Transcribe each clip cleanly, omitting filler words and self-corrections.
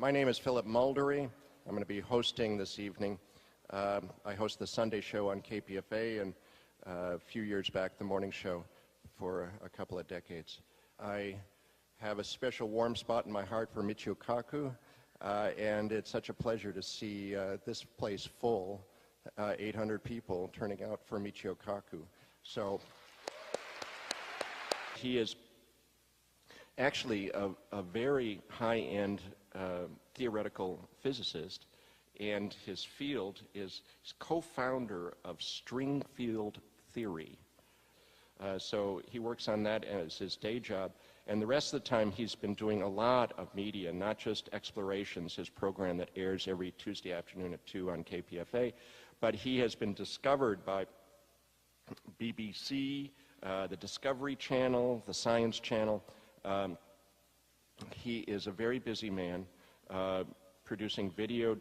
My name is Philip Muldery. I'm going to be hosting this evening. I host the Sunday show on KPFA and a few years back the morning show for a couple of decades. I have a special warm spot in my heart for Michio Kaku, and it's such a pleasure to see this place full, 800 people turning out for Michio Kaku. So he is actually a very high-end theoretical physicist, and his field is he's co-founder of string field theory. So he works on that as his day job, and the rest of the time he's been doing a lot of media, not just Explorations, his program that airs every Tuesday afternoon at 2 on KPFA, but he has been discovered by BBC, the Discovery Channel, the Science Channel. He is a very busy man, producing video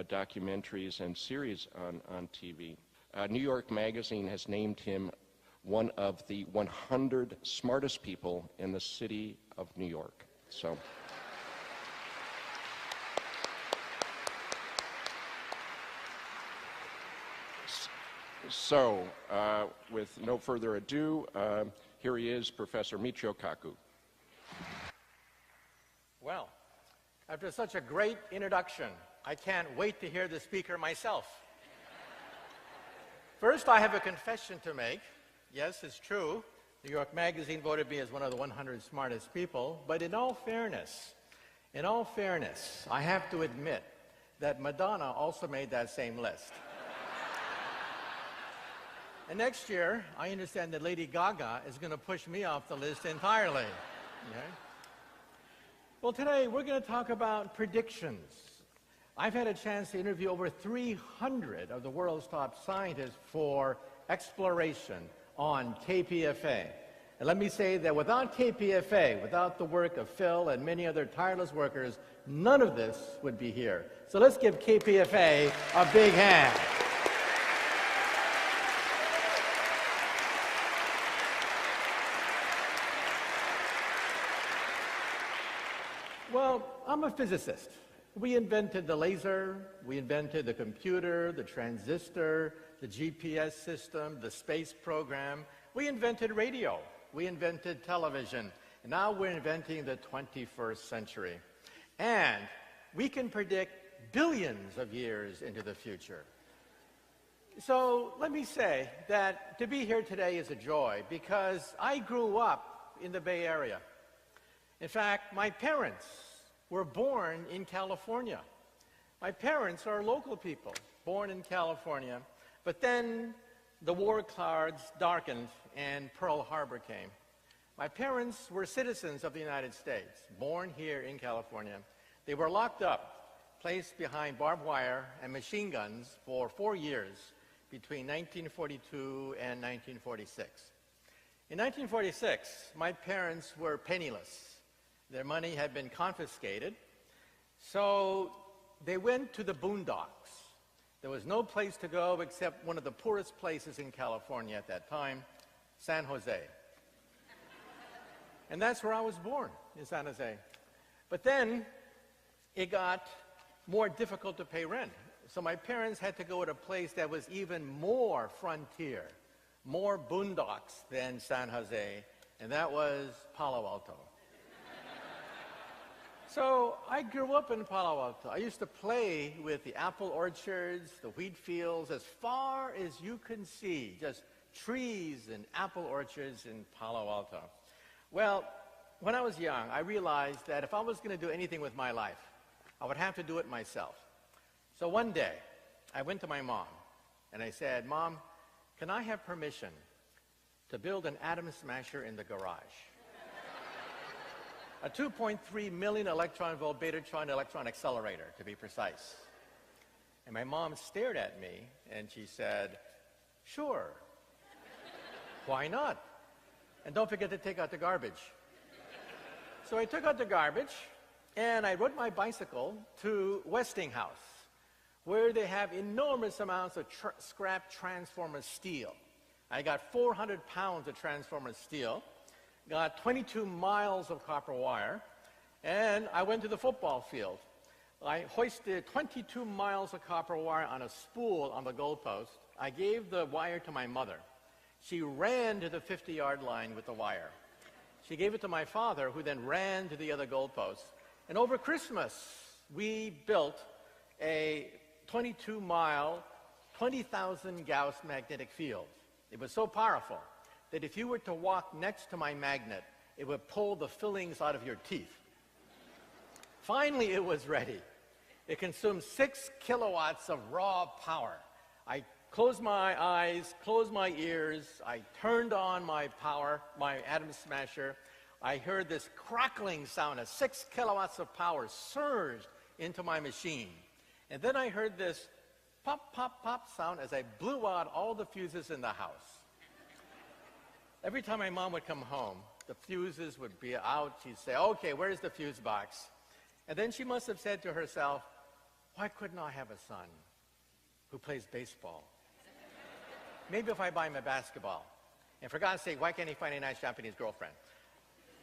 documentaries and series on TV. New York Magazine has named him one of the 100 smartest people in the city of New York. So, with no further ado, here he is, Professor Michio Kaku. Well, after such a great introduction, I can't wait to hear the speaker myself. First, I have a confession to make. Yes, it's true. New York Magazine voted me as one of the 100 smartest people, but in all fairness, I have to admit that Madonna also made that same list. And next year, I understand that Lady Gaga is going to push me off the list entirely. Okay? Well, today we're going to talk about predictions. I've had a chance to interview over 300 of the world's top scientists for Exploration on KPFA. And let me say that without KPFA, without the work of Phil and many other tireless workers, none of this would be here. So let's give KPFA a big hand. Well, I'm a physicist. We invented the laser, we invented the computer, the transistor, the GPS system, the space program. We invented radio, we invented television, and now we're inventing the 21st century. And we can predict billions of years into the future. So let me say that to be here today is a joy because I grew up in the Bay Area. In fact, my parents were born in California. My parents are local people, born in California, but then the war clouds darkened and Pearl Harbor came. My parents were citizens of the United States, born here in California. They were locked up, placed behind barbed wire and machine guns for 4 years between 1942 and 1946. In 1946, my parents were penniless. Their money had been confiscated, so they went to the boondocks. There was no place to go except one of the poorest places in California at that time, San Jose. And that's where I was born, in San Jose. But then it got more difficult to pay rent. So my parents had to go to a place that was even more frontier, more boondocks than San Jose, and that was Palo Alto. So I grew up in Palo Alto. I used to play with the apple orchards, the wheat fields, as far as you can see, just trees and apple orchards in Palo Alto. Well, when I was young, I realized that if I was going to do anything with my life, I would have to do it myself. So one day, I went to my mom, and I said, "Mom, can I have permission to build an atom smasher in the garage?" A 2.3 million electron volt betatron electron accelerator, to be precise. And my mom stared at me, and she said, "Sure. Why not? And don't forget to take out the garbage." So I took out the garbage, and I rode my bicycle to Westinghouse, where they have enormous amounts of scrap transformer steel. I got 400 pounds of transformer steel, got 22 miles of copper wire, and I went to the football field. I hoisted 22 miles of copper wire on a spool on the goalpost. I gave the wire to my mother. She ran to the 50-yard line with the wire. She gave it to my father, who then ran to the other goalpost. And over Christmas, we built a 22-mile, 20,000 Gauss magnetic field. It was so powerful that if you were to walk next to my magnet, it would pull the fillings out of your teeth. Finally, it was ready. It consumed 6 kilowatts of raw power. I closed my eyes, closed my ears. I turned on my power, my atom smasher. I heard this crackling sound as 6 kilowatts of power surged into my machine. And then I heard this pop, pop, pop sound as I blew out all the fuses in the house. Every time my mom would come home, the fuses would be out. She'd say, okay, where's the fuse box? And then she must have said to herself, why couldn't I have a son who plays baseball? Maybe if I buy him a basketball. And for God's sake, why can't he find a nice Japanese girlfriend?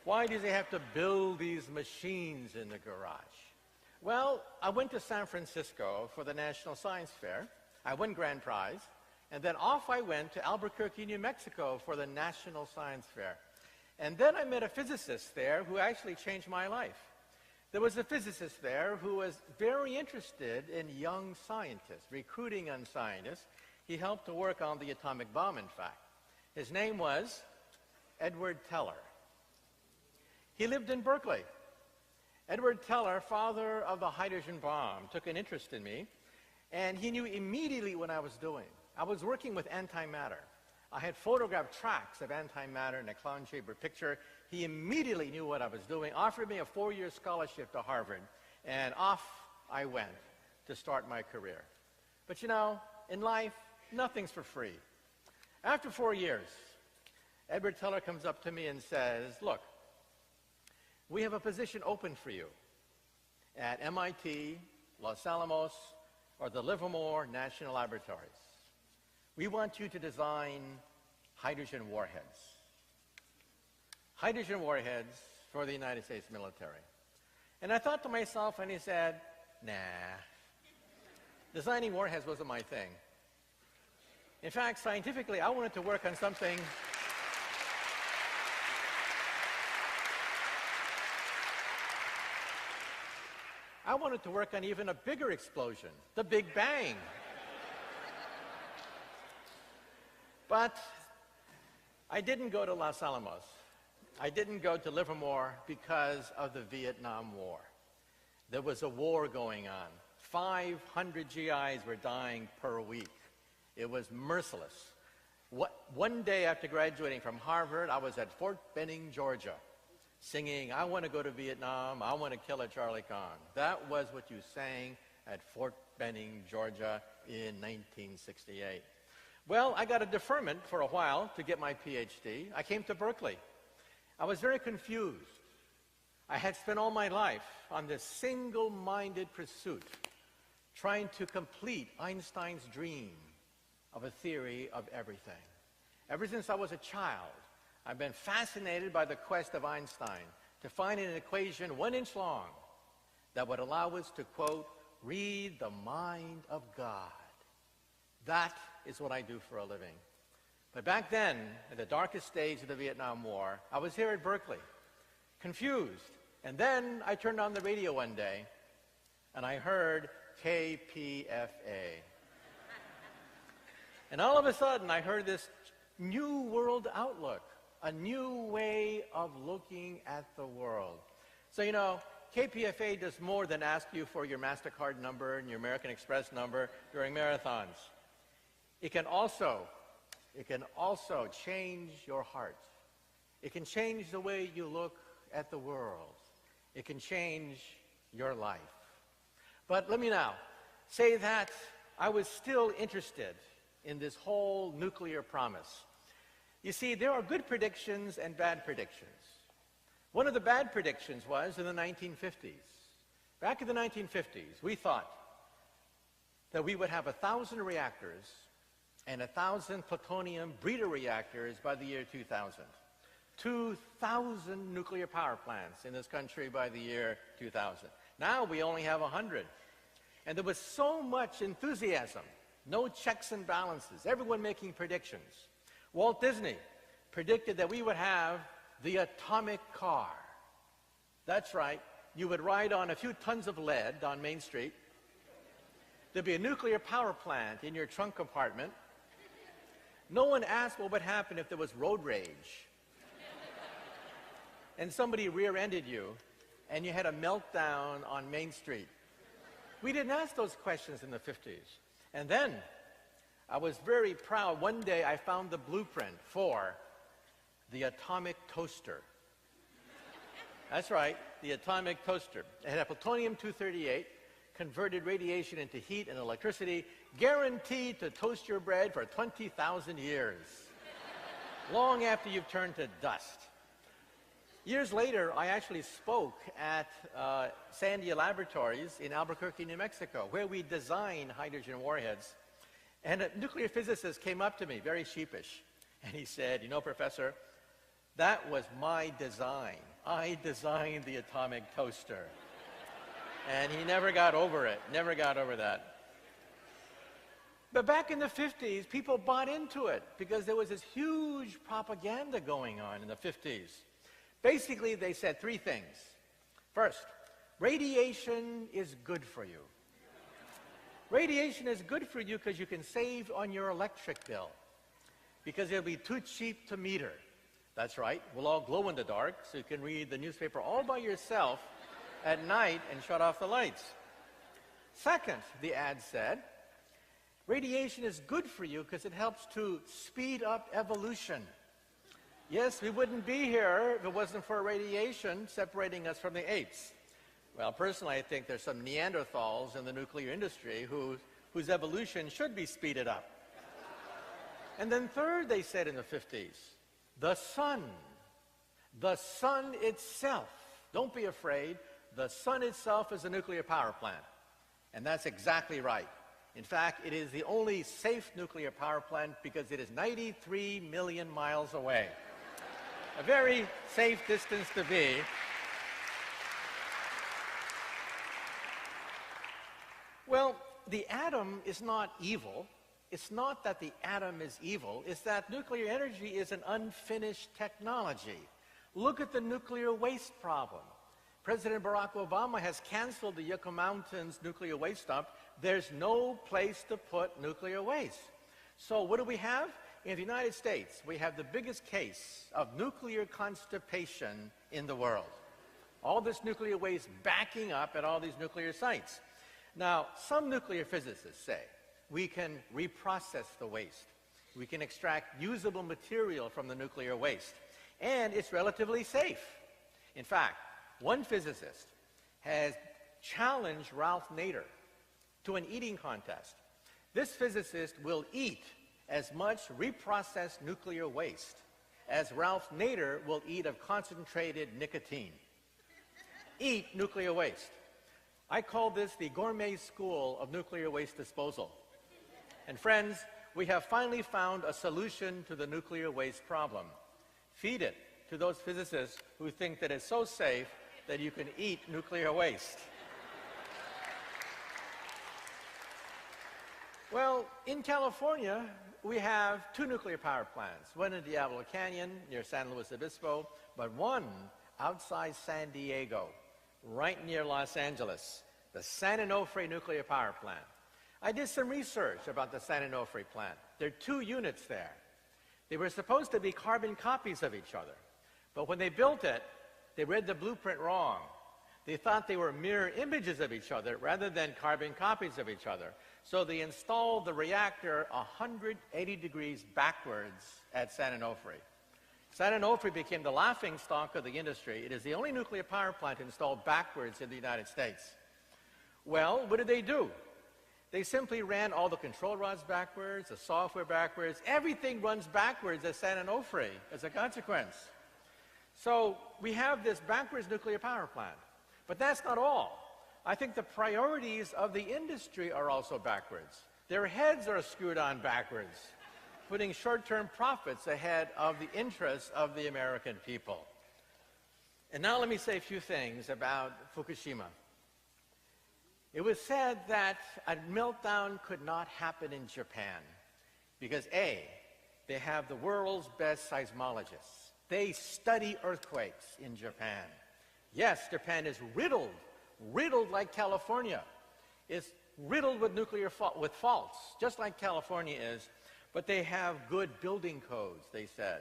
Why does he have to build these machines in the garage? Well, I went to San Francisco for the National Science Fair. I won grand prize. And then off I went to Albuquerque, New Mexico for the National Science Fair. And then I met a physicist there who actually changed my life. There was a physicist there who was very interested in young scientists, recruiting young scientists. He helped to work on the atomic bomb, in fact. His name was Edward Teller. He lived in Berkeley. Edward Teller, father of the hydrogen bomb, took an interest in me, and he knew immediately what I was doing. I was working with antimatter. I had photographed tracks of antimatter in a clown-shaped picture. He immediately knew what I was doing, offered me a 4-year scholarship to Harvard, and off I went to start my career. But you know, in life, nothing's for free. After 4 years, Edward Teller comes up to me and says, look, we have a position open for you at MIT, Los Alamos, or the Livermore National Laboratories. We want you to design hydrogen warheads. Hydrogen warheads for the United States military. And I thought to myself, and he said, nah, designing warheads wasn't my thing. In fact, scientifically, I wanted to work on something even a bigger explosion, the Big Bang. But I didn't go to Los Alamos. I didn't go to Livermore because of the Vietnam War. There was a war going on. 500 GIs were dying per week. It was merciless. One day after graduating from Harvard, I was at Fort Benning, Georgia, singing, I want to go to Vietnam, I want to kill a Charlie Khan. That was what you sang at Fort Benning, Georgia in 1968. Well, I got a deferment for a while to get my PhD. I came to Berkeley. I was very confused. I had spent all my life on this single-minded pursuit, trying to complete Einstein's dream of a theory of everything. Ever since I was a child, I've been fascinated by the quest of Einstein to find an equation 1 inch long that would allow us to, quote, read the mind of God. That is what I do for a living. But back then, in the darkest days of the Vietnam War, I was here at Berkeley, confused. And then I turned on the radio one day, and I heard KPFA. And all of a sudden, I heard this new world outlook, a new way of looking at the world. So, you know, KPFA does more than ask you for your MasterCard number and your American Express number during marathons. It can also change your heart. It can change the way you look at the world. It can change your life. But let me now say that I was still interested in this whole nuclear promise. You see, there are good predictions and bad predictions. One of the bad predictions was in the 1950s. Back in the 1950s, we thought that we would have 1,000 reactors and 1,000 plutonium breeder reactors by the year 2000. 2,000 nuclear power plants in this country by the year 2000. Now we only have 100. And there was so much enthusiasm, no checks and balances, everyone making predictions. Walt Disney predicted that we would have the atomic car. That's right. You would ride on a few tons of lead on Main Street. There'd be a nuclear power plant in your trunk compartment. No one asked what would happen if there was road rage. And somebody rear-ended you, and you had a meltdown on Main Street. We didn't ask those questions in the 50s. And then, I was very proud. One day, I found the blueprint for the atomic toaster. That's right, the atomic toaster. It had plutonium-238, converted radiation into heat and electricity, guaranteed to toast your bread for 20,000 years, long after you've turned to dust. Years later, I actually spoke at Sandia Laboratories in Albuquerque, New Mexico, where we design hydrogen warheads. And a nuclear physicist came up to me, very sheepish, and he said, "You know, Professor, that was my design. I designed the atomic toaster." And he never got over it, never got over that. But back in the 50s, people bought into it because there was this huge propaganda going on in the 50s. Basically, they said three things. First, radiation is good for you. Radiation is good for you because you can save on your electric bill, because it'll be too cheap to meter. That's right, we'll all glow in the dark, so you can read the newspaper all by yourself at night and shut off the lights. Second, the ad said, radiation is good for you because it helps to speed up evolution. Yes, we wouldn't be here if it wasn't for radiation separating us from the apes. Well, personally, I think there's some Neanderthals in the nuclear industry whose evolution should be speeded up. And then third, they said in the 50s, the sun itself, don't be afraid, the sun itself is a nuclear power plant. And that's exactly right. In fact, it is the only safe nuclear power plant because it is 93 million miles away. A very safe distance to be. Well, the atom is not evil. It's not that the atom is evil. It's that nuclear energy is an unfinished technology. Look at the nuclear waste problem. President Barack Obama has canceled the Yucca Mountains nuclear waste dump. There's no place to put nuclear waste. So what do we have? In the United States, we have the biggest case of nuclear constipation in the world. All this nuclear waste backing up at all these nuclear sites. Now, some nuclear physicists say we can reprocess the waste. We can extract usable material from the nuclear waste. And it's relatively safe. In fact, one physicist has challenged Ralph Nader to an eating contest. This physicist will eat as much reprocessed nuclear waste as Ralph Nader will eat of concentrated nicotine. Eat nuclear waste. I call this the gourmet school of nuclear waste disposal. And friends, we have finally found a solution to the nuclear waste problem. Feed it to those physicists who think that it's so safe that you can eat nuclear waste. Well, in California, we have two nuclear power plants, one in Diablo Canyon near San Luis Obispo, but one outside San Diego, right near Los Angeles, the San Onofre nuclear power plant. I did some research about the San Onofre plant. There are two units there. They were supposed to be carbon copies of each other, but when they built it, they read the blueprint wrong. They thought they were mirror images of each other rather than carbon copies of each other. So they installed the reactor 180 degrees backwards at San Onofre. San Onofre became the laughingstock of the industry. It is the only nuclear power plant installed backwards in the United States. Well, what did they do? They simply ran all the control rods backwards, the software backwards. Everything runs backwards at San Onofre as a consequence. So we have this backwards nuclear power plant. But that's not all. I think the priorities of the industry are also backwards. Their heads are screwed on backwards, putting short-term profits ahead of the interests of the American people. And now let me say a few things about Fukushima. It was said that a meltdown could not happen in Japan because A, they have the world's best seismologists. They study earthquakes in Japan. Yes, Japan is riddled like California. It's riddled with with faults, just like California is, but they have good building codes, they said.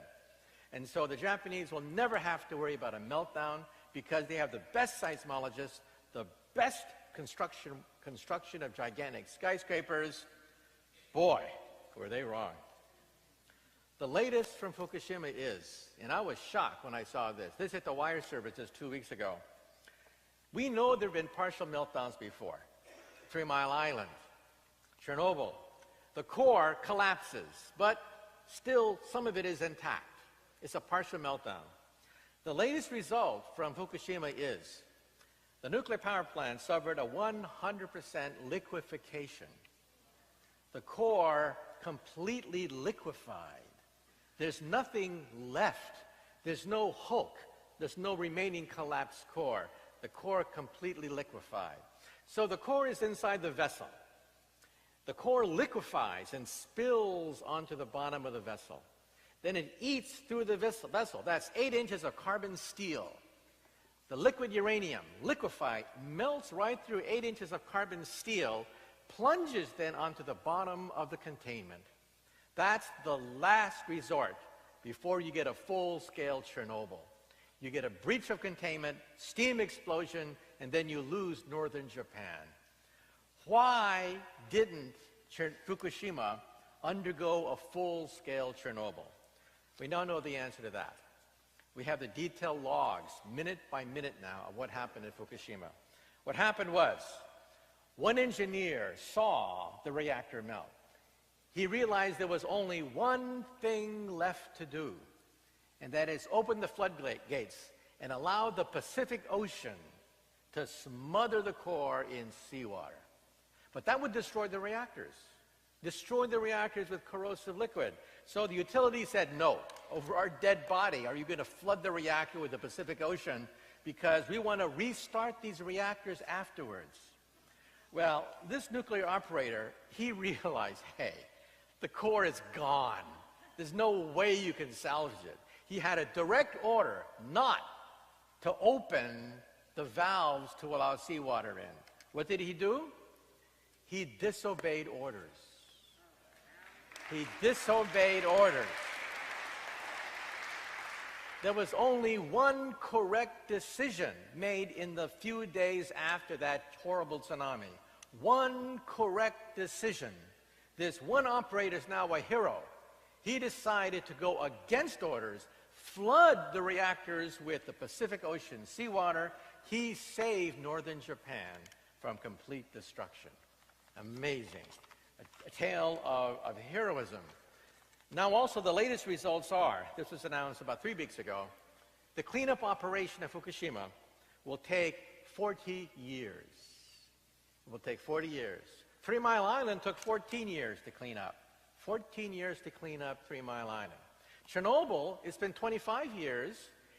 And so the Japanese will never have to worry about a meltdown because they have the best seismologists, the best construction of gigantic skyscrapers. Boy, were they wrong. The latest from Fukushima is, and I was shocked when I saw this hit the wire services 2 weeks ago. We know there have been partial meltdowns before. 3 Mile Island, Chernobyl. The core collapses, but still some of it is intact. It's a partial meltdown. The latest result from Fukushima is the nuclear power plant suffered a 100% liquefaction. The core completely liquefied. There's nothing left. There's no hulk. There's no remaining collapsed core. The core completely liquefied. So the core is inside the vessel. The core liquefies and spills onto the bottom of the vessel. Then it eats through the vessel. That's 8 inches of carbon steel. The liquid uranium, liquefied, melts right through 8 inches of carbon steel, plunges then onto the bottom of the containment. That's the last resort before you get a full-scale Chernobyl. You get a breach of containment, steam explosion, and then you lose northern Japan. Why didn't Fukushima undergo a full-scale Chernobyl? We now know the answer to that. We have the detailed logs, minute by minute now, of what happened at Fukushima. What happened was, one engineer saw the reactor melt. He realized there was only one thing left to do, and that is open the floodgates and allow the Pacific Ocean to smother the core in seawater. But that would destroy the reactors with corrosive liquid. So the utility said, no, over our dead body, are you going to flood the reactor with the Pacific Ocean because we want to restart these reactors afterwards? Well, this nuclear operator, he realized, hey, the core is gone. There's no way you can salvage it. He had a direct order not to open the valves to allow seawater in. What did he do? He disobeyed orders. He disobeyed orders. There was only one correct decision made in the few days after that horrible tsunami. One correct decision. This one operator is now a hero. He decided to go against orders, flood the reactors with the Pacific Ocean seawater. He saved northern Japan from complete destruction. Amazing. A tale of heroism. Now also the latest results are, this was announced about 3 weeks ago, the cleanup operation at Fukushima will take 40 years. It will take 40 years. 3 Mile Island took 14 years to clean up. 14 years to clean up 3 Mile Island. Chernobyl, it's been 25 years,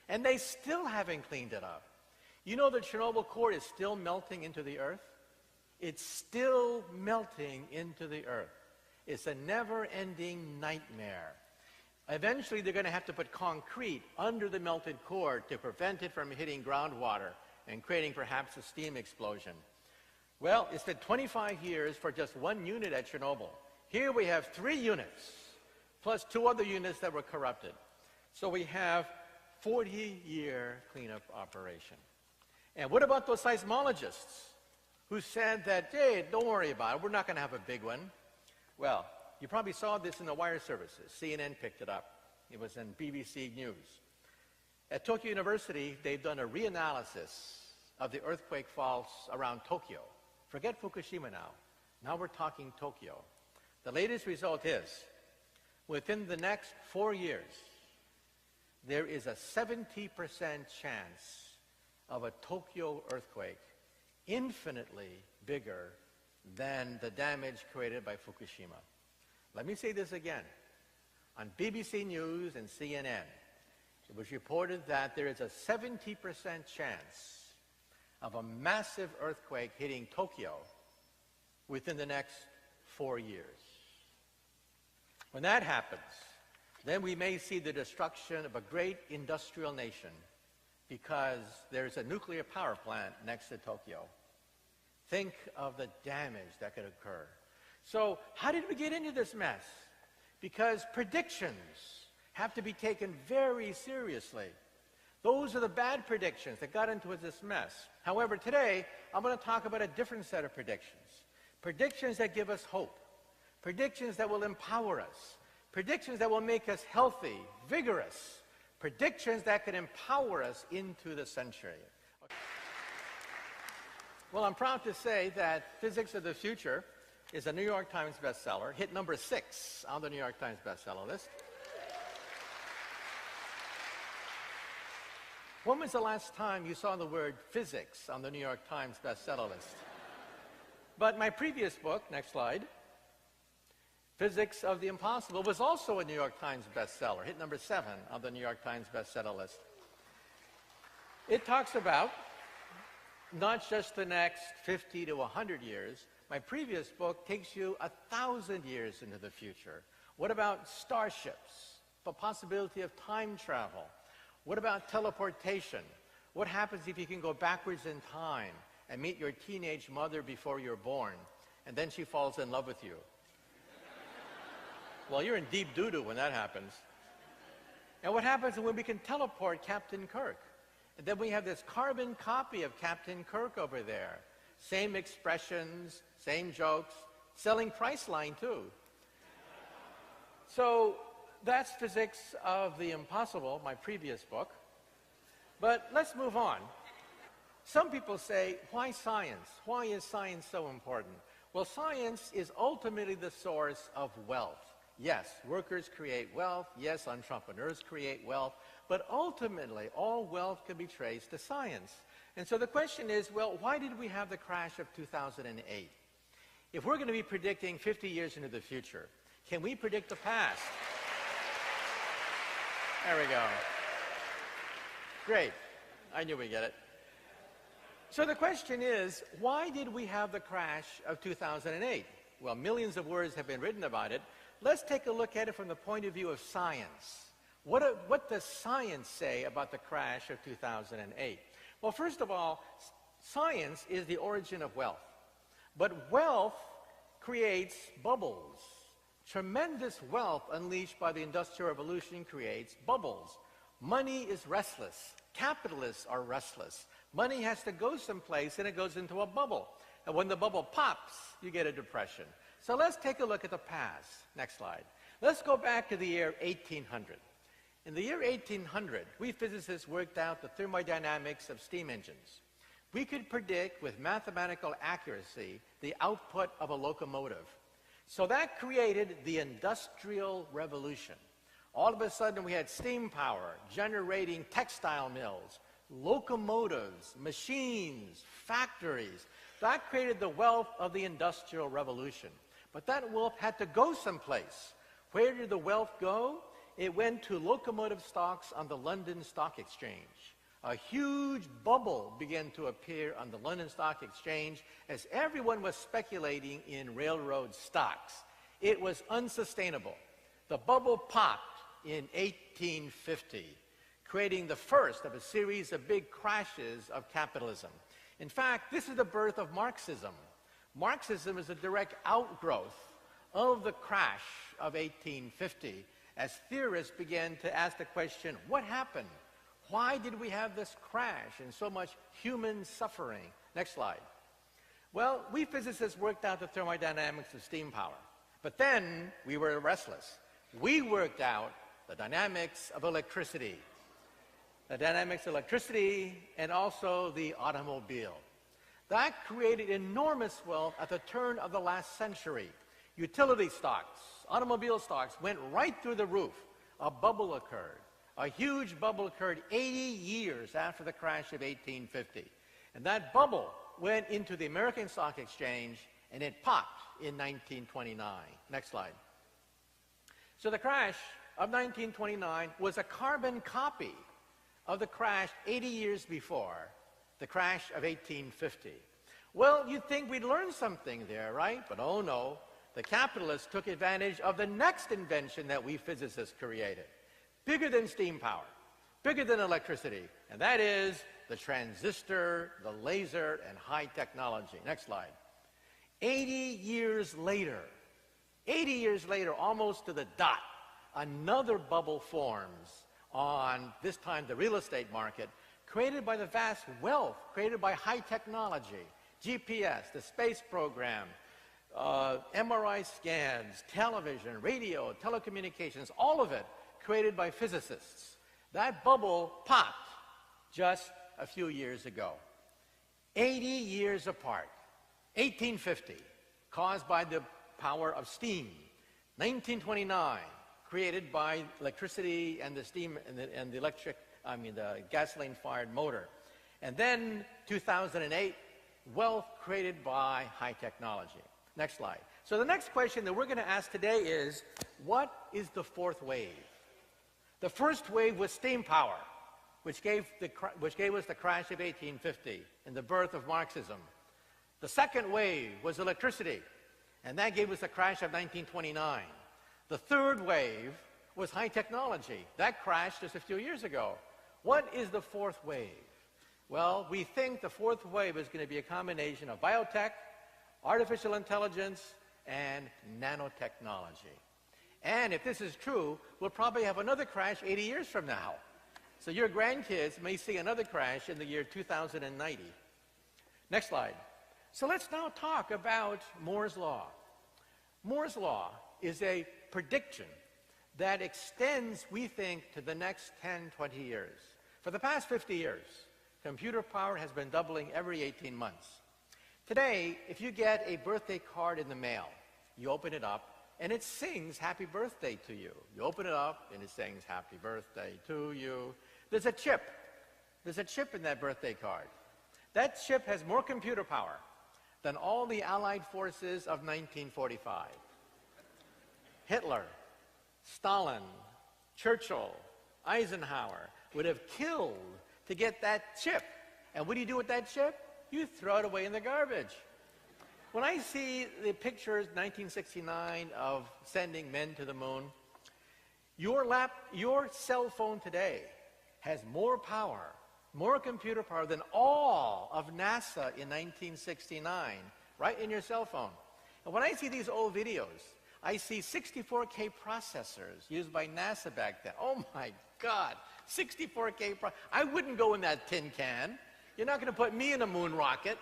and they still haven't cleaned it up. You know the Chernobyl core is still melting into the earth? It's still melting into the earth. It's a never-ending nightmare. Eventually, they're going to have to put concrete under the melted core to prevent it from hitting groundwater and creating perhaps a steam explosion. Well, it's been 25 years for just one unit at Chernobyl. Here we have 3 units, plus 2 other units that were corrupted. So we have 40-year cleanup operation. And what about those seismologists who said that, hey, don't worry about it, we're not going to have a big one? Well, you probably saw this in the wire services. CNN picked it up. It was in BBC News. At Tokyo University, they've done a reanalysis of the earthquake faults around Tokyo. Forget Fukushima now. Now we're talking Tokyo. The latest result is, within the next 4 years, there is a 70% chance of a Tokyo earthquake infinitely bigger than the damage created by Fukushima. Let me say this again. On BBC News and CNN, it was reported that there is a 70% chance of a massive earthquake hitting Tokyo within the next 4 years. When that happens, then we may see the destruction of a great industrial nation because there's a nuclear power plant next to Tokyo. Think of the damage that could occur. So how did we get into this mess? Because predictions have to be taken very seriously. Those are the bad predictions that got into this mess. However, today, I'm going to talk about a different set of predictions. Predictions that give us hope. Predictions that will empower us. Predictions that will make us healthy, vigorous. Predictions that can empower us into the century. Well, I'm proud to say that Physics of the Future is a New York Times bestseller, hit number 6 on the New York Times bestseller list. When was the last time you saw the word physics on the New York Times bestseller list? But my previous book, next slide, Physics of the Impossible, was also a New York Times bestseller, hit number 7 on the New York Times bestseller list. It talks about not just the next 50 to 100 years. My previous book takes you 1,000 years into the future. What about starships? The possibility of time travel? What about teleportation? What happens if you can go backwards in time and meet your teenage mother before you're born, and then she falls in love with you? Well, you're in deep doo-doo when that happens. And what happens when we can teleport Captain Kirk? And then we have this carbon copy of Captain Kirk over there. Same expressions, same jokes, selling Priceline too. So that's Physics of the Impossible, my previous book. But let's move on. Some people say, why science? Why is science so important? Well, science is ultimately the source of wealth. Yes, workers create wealth. Yes, entrepreneurs create wealth. But ultimately, all wealth can be traced to science. And so the question is, well, why did we have the crash of 2008? If we're going to be predicting 50 years into the future, can we predict the past? There we go. Great. I knew we'd get it. So the question is, why did we have the crash of 2008? Well, millions of words have been written about it. Let's take a look at it from the point of view of science. What does science say about the crash of 2008? Well, first of all, science is the origin of wealth. But wealth creates bubbles. Tremendous wealth unleashed by the Industrial Revolution creates bubbles. Money is restless. Capitalists are restless. Money has to go someplace, and it goes into a bubble. And when the bubble pops, you get a depression. So let's take a look at the past. Next slide. Let's go back to the year 1800. In the year 1800, we physicists worked out the thermodynamics of steam engines. We could predict with mathematical accuracy the output of a locomotive. So that created the Industrial Revolution. All of a sudden, we had steam power generating textile mills, locomotives, machines, factories. That created the wealth of the Industrial Revolution. But that wealth had to go someplace. Where did the wealth go? It went to locomotive stocks on the London Stock Exchange. A huge bubble began to appear on the London Stock Exchange as everyone was speculating in railroad stocks. It was unsustainable. The bubble popped in 1850, creating the first of a series of big crashes of capitalism. In fact, this is the birth of Marxism. Marxism is a direct outgrowth of the crash of 1850 as theorists began to ask the question, what happened? Why did we have this crash and so much human suffering? Next slide. Well, we physicists worked out the thermodynamics of steam power, but then we were restless. We worked out the dynamics of electricity. The dynamics of electricity and also the automobile. That created enormous wealth at the turn of the last century. Utility stocks, automobile stocks went right through the roof. A bubble occurred. A huge bubble occurred 80 years after the crash of 1850. And that bubble went into the American Stock Exchange, and it popped in 1929. Next slide. So the crash of 1929 was a carbon copy of the crash 80 years before. the crash of 1850. Well, you'd think we'd learn something there, right? But oh no, the capitalists took advantage of the next invention that we physicists created. Bigger than steam power, bigger than electricity, and that is the transistor, the laser, and high technology. Next slide. 80 years later, almost to the dot, another bubble forms on, this time, the real estate market, created by the vast wealth created by high technology, GPS, the space program, MRI scans, television, radio, telecommunications, all of it created by physicists. That bubble popped just a few years ago. 80 years apart. 1850, caused by the power of steam. 1929, created by electricity and the steam and the gasoline-fired motor. And then 2008, wealth created by high technology. Next slide. So the next question that we're going to ask today is, what is the fourth wave? The first wave was steam power, which gave us the crash of 1850 and the birth of Marxism. The second wave was electricity, and that gave us the crash of 1929. The third wave was high technology. That crashed just a few years ago. What is the fourth wave? Well, we think the fourth wave is going to be a combination of biotech, artificial intelligence, and nanotechnology. And if this is true, we'll probably have another crash 80 years from now. So your grandkids may see another crash in the year 2090. Next slide. So let's now talk about Moore's Law. Moore's Law is a prediction that extends, we think, to the next 10, 20 years. For the past 50 years, computer power has been doubling every 18 months. Today, if you get a birthday card in the mail, you open it up, and it sings happy birthday to you. You open it up, and it sings happy birthday to you. There's a chip. There's a chip in that birthday card. That chip has more computer power than all the Allied forces of 1945. Hitler, Stalin, Churchill, Eisenhower would have killed to get that chip. And what do you do with that chip? You throw it away in the garbage. When I see the pictures, 1969, of sending men to the moon, your cell phone today has more power, more computer power than all of NASA in 1969, right in your cell phone. And when I see these old videos, I see 64K processors used by NASA back then. Oh my God, 64K I wouldn't go in that tin can. You're not going to put me in a moon rocket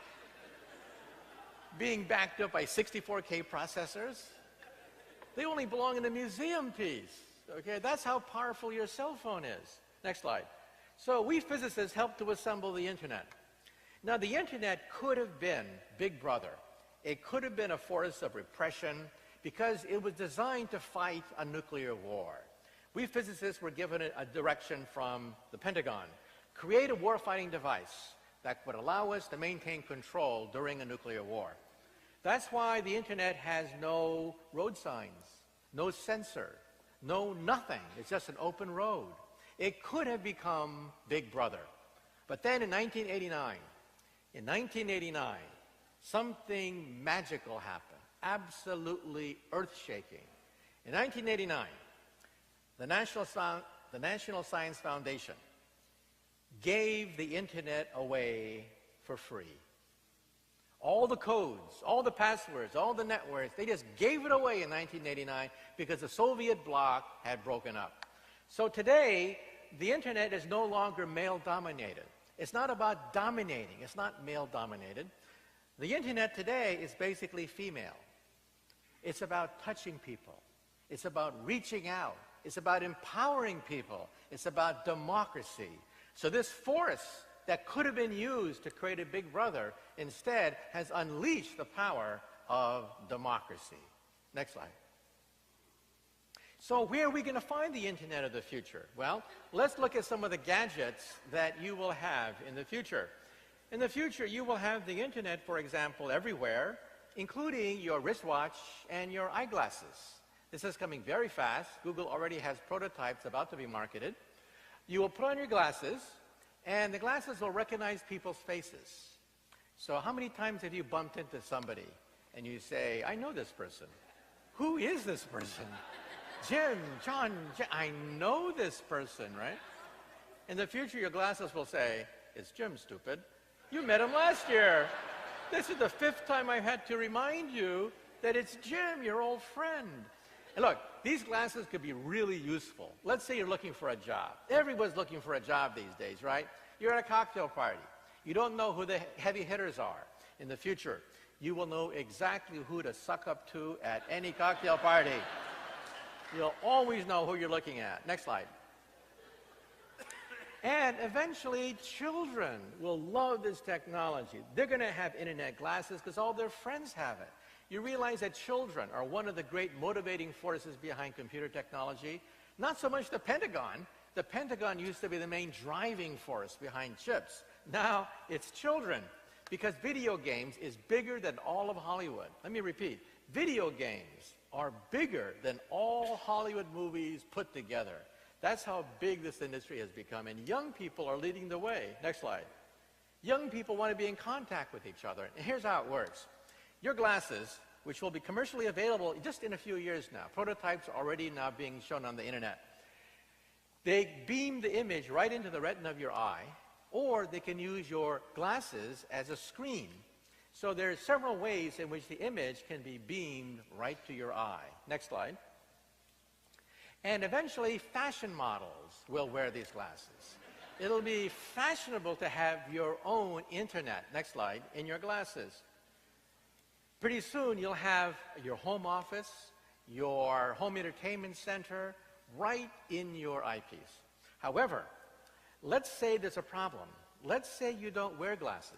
being backed up by 64K processors. They only belong in a museum piece. Okay, that's how powerful your cell phone is. Next slide. So we physicists helped to assemble the internet. Now the internet could have been Big Brother. It could have been a force of repression because it was designed to fight a nuclear war. We physicists were given a direction from the Pentagon. Create a warfighting device that would allow us to maintain control during a nuclear war. That's why the internet has no road signs, no sensor, no nothing. It's just an open road. It could have become Big Brother. But then in 1989, something magical happened, absolutely earth-shaking. In 1989, the National Science Foundation gave the internet away for free. All the codes, all the passwords, all the networks, they just gave it away in 1989 because the Soviet bloc had broken up. So today, the internet is no longer male-dominated. It's not about dominating. It's not male-dominated. The internet today is basically female. It's about touching people. It's about reaching out. It's about empowering people. It's about democracy. So this force that could have been used to create a Big Brother instead has unleashed the power of democracy. Next slide. So where are we going to find the internet of the future? Well, let's look at some of the gadgets that you will have in the future. In the future, you will have the internet, for example, everywhere, including your wristwatch and your eyeglasses. This is coming very fast. Google already has prototypes about to be marketed. You will put on your glasses, And the glasses will recognize people's faces. So how many times have you bumped into somebody and you say, I know this person. Who is this person? Jim, John, I know this person, right? In the future, your glasses will say, it's Jim, stupid. You met him last year. This is the 5th time I've had to remind you that it's Jim, your old friend. And look, these glasses could be really useful. Let's say you're looking for a job. Everyone's looking for a job these days, right? You're at a cocktail party. You don't know who the heavy hitters are. In the future, you will know exactly who to suck up to at any cocktail party. You'll always know who you're looking at. Next slide. And eventually, children will love this technology. They're going to have internet glasses because all their friends have it. You realize that children are one of the great motivating forces behind computer technology. Not so much the Pentagon. The Pentagon used to be the main driving force behind chips. Now it's children, because video games is bigger than all of Hollywood. Let me repeat. Video games are bigger than all Hollywood movies put together. That's how big this industry has become, and young people are leading the way. Next slide. Young people want to be in contact with each other, and here's how it works. Your glasses, which will be commercially available just in a few years now, prototypes are already now being shown on the internet. They beam the image right into the retina of your eye, or they can use your glasses as a screen. So there are several ways in which the image can be beamed right to your eye. Next slide. And eventually, fashion models will wear these glasses. It'll be fashionable to have your own internet, next slide, in your glasses. Pretty soon, you'll have your home office, your home entertainment center, right in your eyepiece. However, let's say there's a problem. Let's say you don't wear glasses.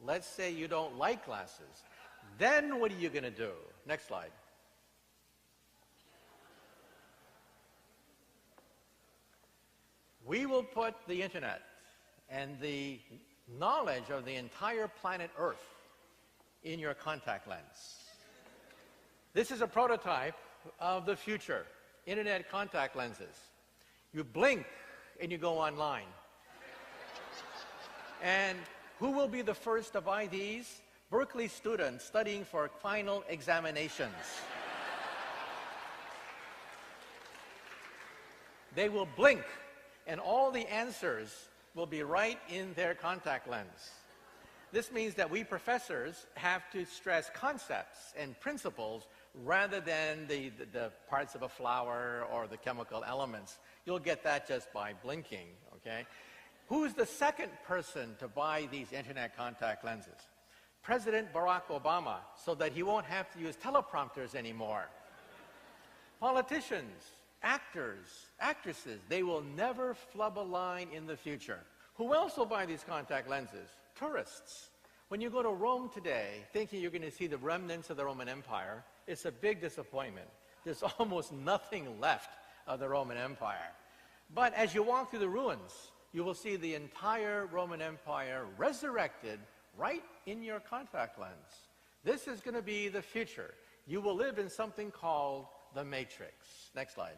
Let's say you don't like glasses. Then what are you going to do? Next slide. We will put the internet and the knowledge of the entire planet Earth in your contact lens. This is a prototype of the future, internet contact lenses. You blink and you go online. And who will be the first to buy these? Berkeley students studying for final examinations. They will blink, and all the answers will be right in their contact lens. This means that we professors have to stress concepts and principles rather than the parts of a flower or the chemical elements. You'll get that just by blinking, okay? Who's the second person to buy these internet contact lenses? President Barack Obama, so that he won't have to use teleprompters anymore. Politicians, actors, actresses, they will never flub a line in the future. Who else will buy these contact lenses? Tourists. When you go to Rome today, thinking you're going to see the remnants of the Roman Empire, it's a big disappointment. There's almost nothing left of the Roman Empire. But as you walk through the ruins, you will see the entire Roman Empire resurrected right in your contact lens. This is going to be the future. You will live in something called the Matrix. Next slide.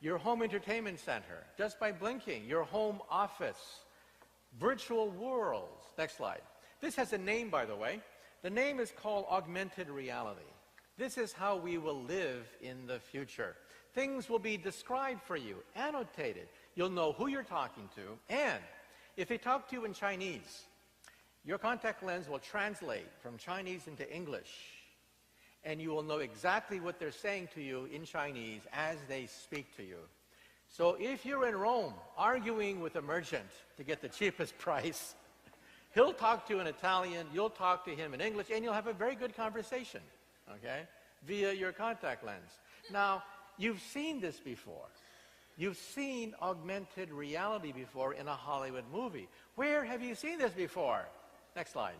Your home entertainment center, just by blinking. Your home office. Virtual worlds. Next slide. This has a name, by the way. The name is called augmented reality. This is how we will live in the future. Things will be described for you, annotated. You'll know who you're talking to. And if they talk to you in Chinese, your contact lens will translate from Chinese into English. And you will know exactly what they're saying to you in Chinese as they speak to you. So if you're in Rome arguing with a merchant to get the cheapest price, he'll talk to you in Italian, you'll talk to him in English, and you'll have a very good conversation, okay, via your contact lens. Now, you've seen this before. You've seen augmented reality before in a Hollywood movie. Where have you seen this before? Next slide.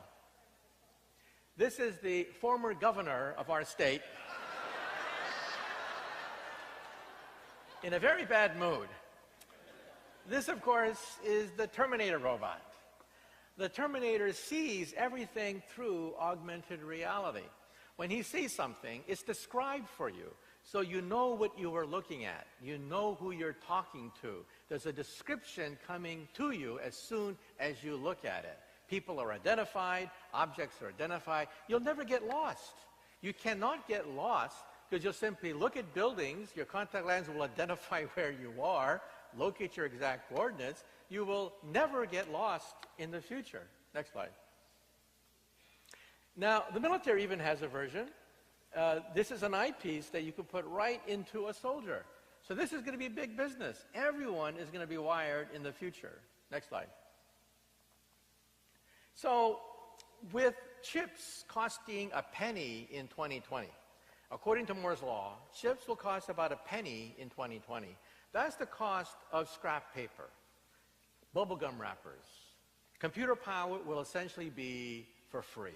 This is the former governor of our state in a very bad mood. This, of course, is the Terminator robot. The Terminator sees everything through augmented reality. When he sees something, it's described for you. So you know what you are looking at. You know who you're talking to. There's a description coming to you as soon as you look at it. People are identified, objects are identified. You'll never get lost. You cannot get lost because you'll simply look at buildings, your contact lens will identify where you are, locate your exact coordinates. You will never get lost in the future. Next slide. Now, the military even has a version. This is an eyepiece that you could put right into a soldier. So this is going to be big business. Everyone is going to be wired in the future. Next slide. So with chips costing a penny in 2020, according to Moore's law, chips will cost about a penny in 2020. That's the cost of scrap paper, bubblegum wrappers. Computer power will essentially be for free.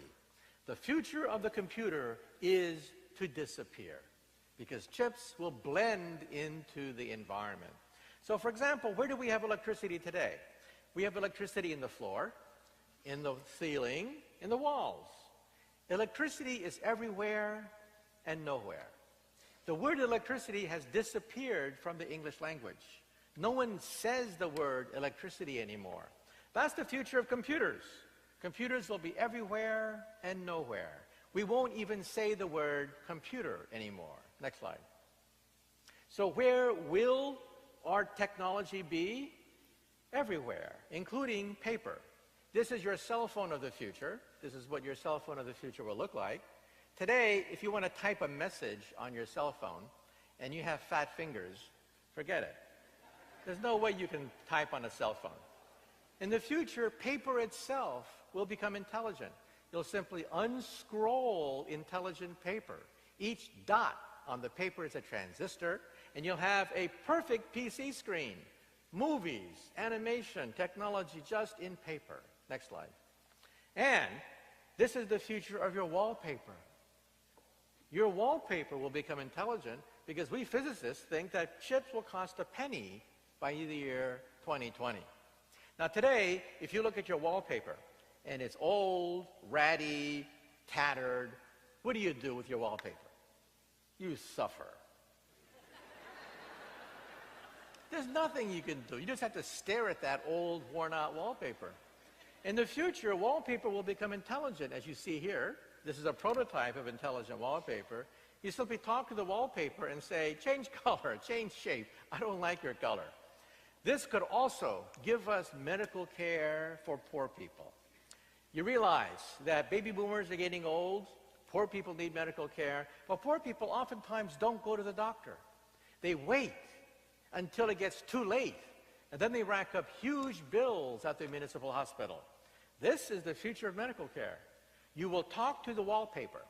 The future of the computer is to disappear because chips will blend into the environment. So for example, where do we have electricity today? We have electricity in the floor, in the ceiling, in the walls. Electricity is everywhere and nowhere. The word electricity has disappeared from the English language. No one says the word electricity anymore. That's the future of computers. Computers will be everywhere and nowhere. We won't even say the word computer anymore. Next slide. So where will our technology be? Everywhere, including paper. This is your cell phone of the future. This is what your cell phone of the future will look like. Today, if you want to type a message on your cell phone and you have fat fingers, forget it. There's no way you can type on a cell phone. In the future, paper itself will become intelligent. You'll simply unscroll intelligent paper. Each dot on the paper is a transistor, and you'll have a perfect PC screen. Movies, animation, technology just in paper. Next slide. And this is the future of your wallpaper. Your wallpaper will become intelligent because we physicists think that chips will cost a penny by the year 2020. Now today, if you look at your wallpaper and it's old, ratty, tattered, what do you do with your wallpaper? You suffer. There's nothing you can do. You just have to stare at that old, worn-out wallpaper. In the future, wallpaper will become intelligent, as you see here. This is a prototype of intelligent wallpaper. You simply talk to the wallpaper and say, change color, change shape. I don't like your color. This could also give us medical care for poor people. You realize that baby boomers are getting old, poor people need medical care, but poor people oftentimes don't go to the doctor. They wait until it gets too late, and then they rack up huge bills at the municipal hospital. This is the future of medical care. You will talk to the wallpaper.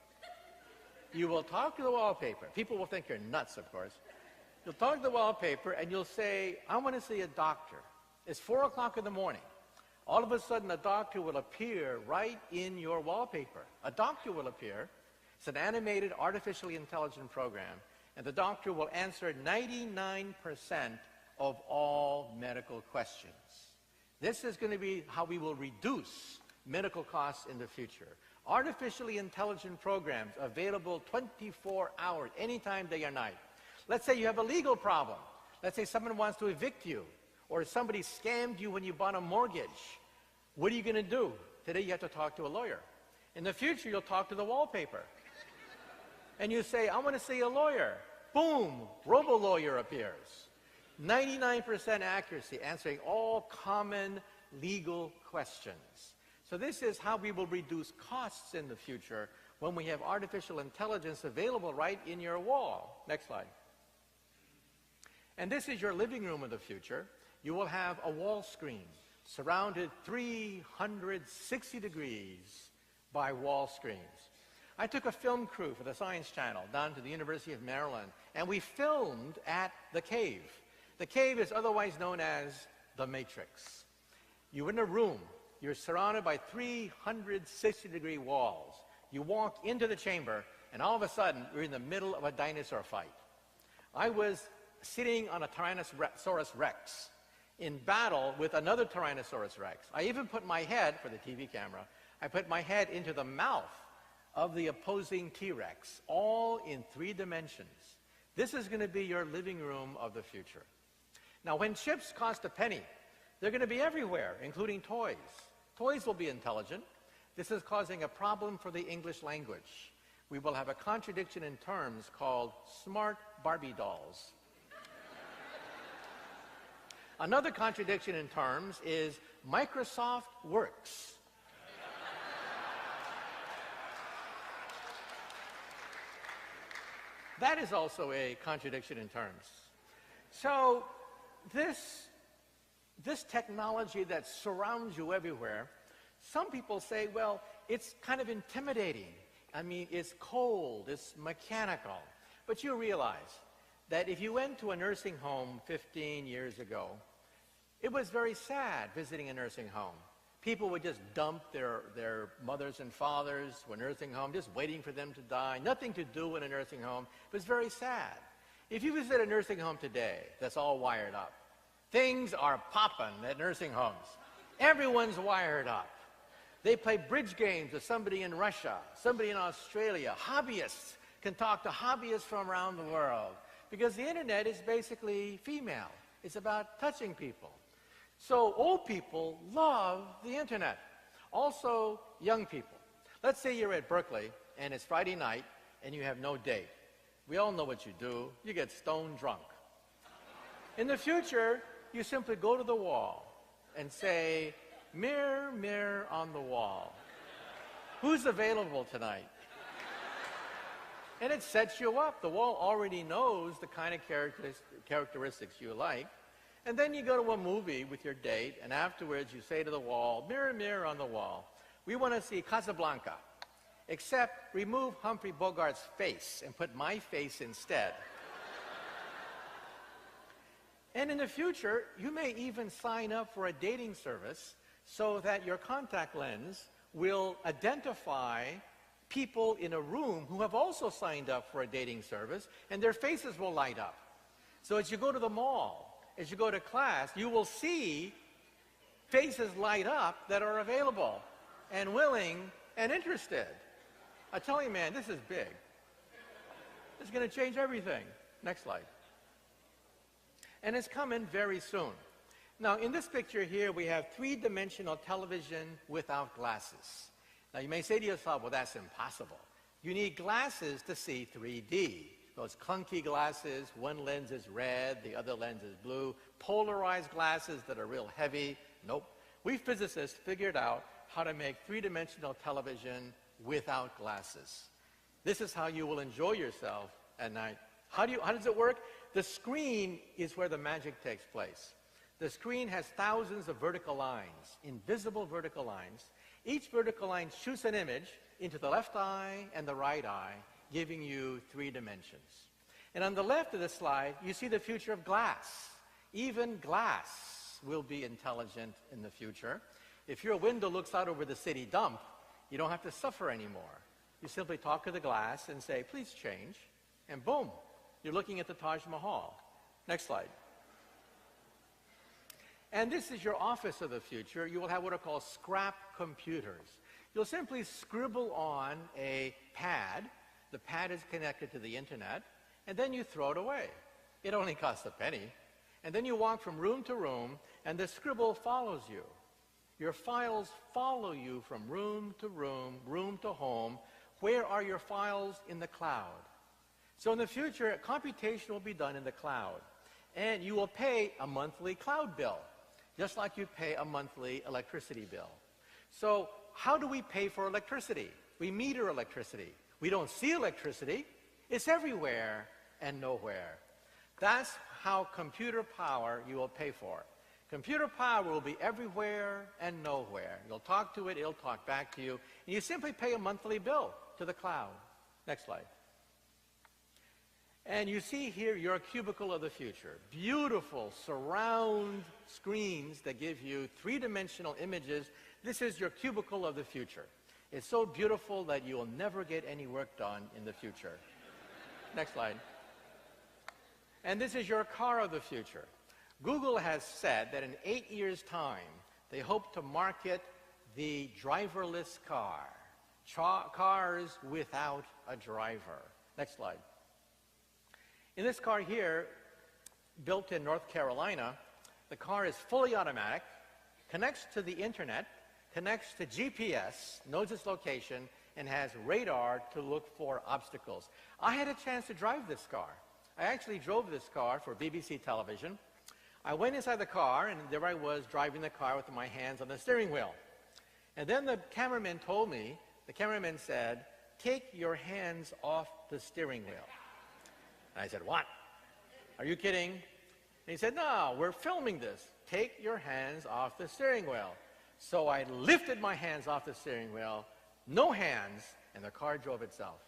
You will talk to the wallpaper. People will think you're nuts, of course. You'll talk to the wallpaper and you'll say, I want to see a doctor. It's 4 o'clock in the morning. All of a sudden, a doctor will appear right in your wallpaper. A doctor will appear. It's an animated, artificially intelligent program. And the doctor will answer 99% of all medical questions. This is going to be how we will reduce medical costs in the future. Artificially intelligent programs available 24 hours, anytime, day or night. Let's say you have a legal problem. Let's say someone wants to evict you, or somebody scammed you when you bought a mortgage. What are you going to do? Today you have to talk to a lawyer. In the future, you'll talk to the wallpaper. And you say, I want to see a lawyer. Boom, robo-lawyer appears. 99% accuracy, answering all common legal questions. So this is how we will reduce costs in the future when we have artificial intelligence available right in your wall. Next slide. And this is your living room of the future. You will have a wall screen surrounded 360 degrees by wall screens. I took a film crew for the Science Channel down to the University of Maryland, and we filmed at the cave. The cave is otherwise known as the Matrix. You're in a room. You're surrounded by 360-degree walls. You walk into the chamber, and all of a sudden, you're in the middle of a dinosaur fight. I was sitting on a Tyrannosaurus Rex in battle with another Tyrannosaurus Rex. I even put my head, for the TV camera, I put my head into the mouth of the opposing T-Rex, all in 3 dimensions. This is going to be your living room of the future. Now, when chips cost a penny, they're going to be everywhere, including toys. Toys will be intelligent. This is causing a problem for the English language. We will have a contradiction in terms called smart Barbie dolls. Another contradiction in terms is Microsoft Works. That is also a contradiction in terms. So this technology that surrounds you everywhere, some people say, well, it's kind of intimidating. I mean, it's cold, it's mechanical. But you realize that if you went to a nursing home 15 years ago, it was very sad visiting a nursing home. People would just dump their mothers and fathers to a nursing home, just waiting for them to die, nothing to do in a nursing home. It was very sad. If you visit a nursing home today that's all wired up, things are popping at nursing homes. Everyone's wired up. They play bridge games with somebody in Russia, somebody in Australia. Hobbyists can talk to hobbyists from around the world because the internet is basically female. It's about touching people. So old people love the internet. Also young people. Let's say you're at Berkeley and it's Friday night and you have no date. We all know what you do. You get stone drunk. In the future, you simply go to the wall and say, "Mirror, mirror on the wall, who's available tonight?" And it sets you up. The wall already knows the kind of characteristics you like. And then you go to a movie with your date, and afterwards you say to the wall, "Mirror, mirror on the wall, we want to see Casablanca, except remove Humphrey Bogart's face and put my face instead." And in the future, you may even sign up for a dating service so that your contact lens will identify people in a room who have also signed up for a dating service, and their faces will light up. So as you go to the mall, as you go to class, you will see faces light up that are available and willing and interested. I tell you, man, this is big. It's going to change everything. Next slide. And it's coming very soon. Now, in this picture here, we have three-dimensional television without glasses. Now, you may say to yourself, well, that's impossible. You need glasses to see 3D. Those clunky glasses, one lens is red, the other lens is blue. Polarized glasses that are real heavy. Nope. We physicists figured out how to make three-dimensional television without glasses. This is how you will enjoy yourself at night. How does it work? The screen is where the magic takes place. The screen has thousands of vertical lines, invisible vertical lines. Each vertical line shoots an image into the left eye and the right eye, giving you 3 dimensions. And on the left of the slide, you see the future of glass. Even glass will be intelligent in the future. If your window looks out over the city dump, you don't have to suffer anymore. You simply talk to the glass and say, "Please change," and boom, you're looking at the Taj Mahal. Next slide. And this is your office of the future. You will have what are called scrap computers. You'll simply scribble on a pad. The pad is connected to the internet, and then you throw it away. It only costs a penny. And then you walk from room to room, and the scribble follows you. Your files follow you from room to room, room to home. Where are your files? In the cloud. So in the future, computation will be done in the cloud. And you will pay a monthly cloud bill, just like you pay a monthly electricity bill. So how do we pay for electricity? We meter electricity. We don't see electricity. It's everywhere and nowhere. That's how computer power you will pay for. Computer power will be everywhere and nowhere. You'll talk to it, it'll talk back to you, and you simply pay a monthly bill to the cloud. Next slide. And you see here your cubicle of the future. Beautiful surround screens that give you three-dimensional images. This is your cubicle of the future. It's so beautiful that you will never get any work done in the future. Next slide. And this is your car of the future. Google has said that in 8 years' time, they hope to market the driverless car. Cars without a driver. Next slide. In this car here, built in North Carolina, the car is fully automatic, connects to the internet, connects to GPS, knows its location, and has radar to look for obstacles. I had a chance to drive this car. I actually drove this car for BBC television. I went inside the car, and there I was driving the car with my hands on the steering wheel. And then the cameraman told me, the cameraman said, "Take your hands off the steering wheel." And I said, "What? Are you kidding?" And he said, "No, we're filming this. Take your hands off the steering wheel." So I lifted my hands off the steering wheel, no hands, and the car drove itself.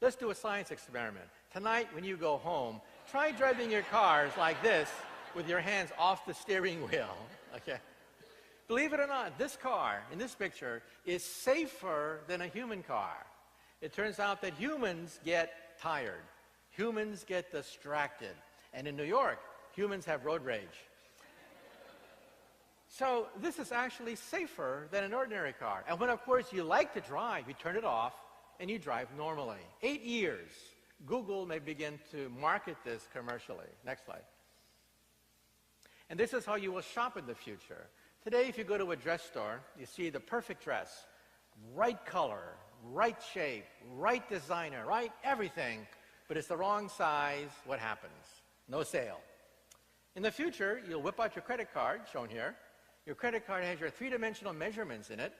Let's do a science experiment. Tonight, when you go home, try driving your cars like this with your hands off the steering wheel, okay? Believe it or not, this car in this picture is safer than a human car. It turns out that humans get tired. Humans get distracted. And in New York, humans have road rage. So this is actually safer than an ordinary car. And when, of course, you like to drive, you turn it off and you drive normally. 8 years, Google may begin to market this commercially. Next slide. And this is how you will shop in the future. Today, if you go to a dress store, you see the perfect dress, right color, right shape, right designer, right everything, but it's the wrong size. What happens? No sale. In the future, you'll whip out your credit card, shown here. Your credit card has your three-dimensional measurements in it.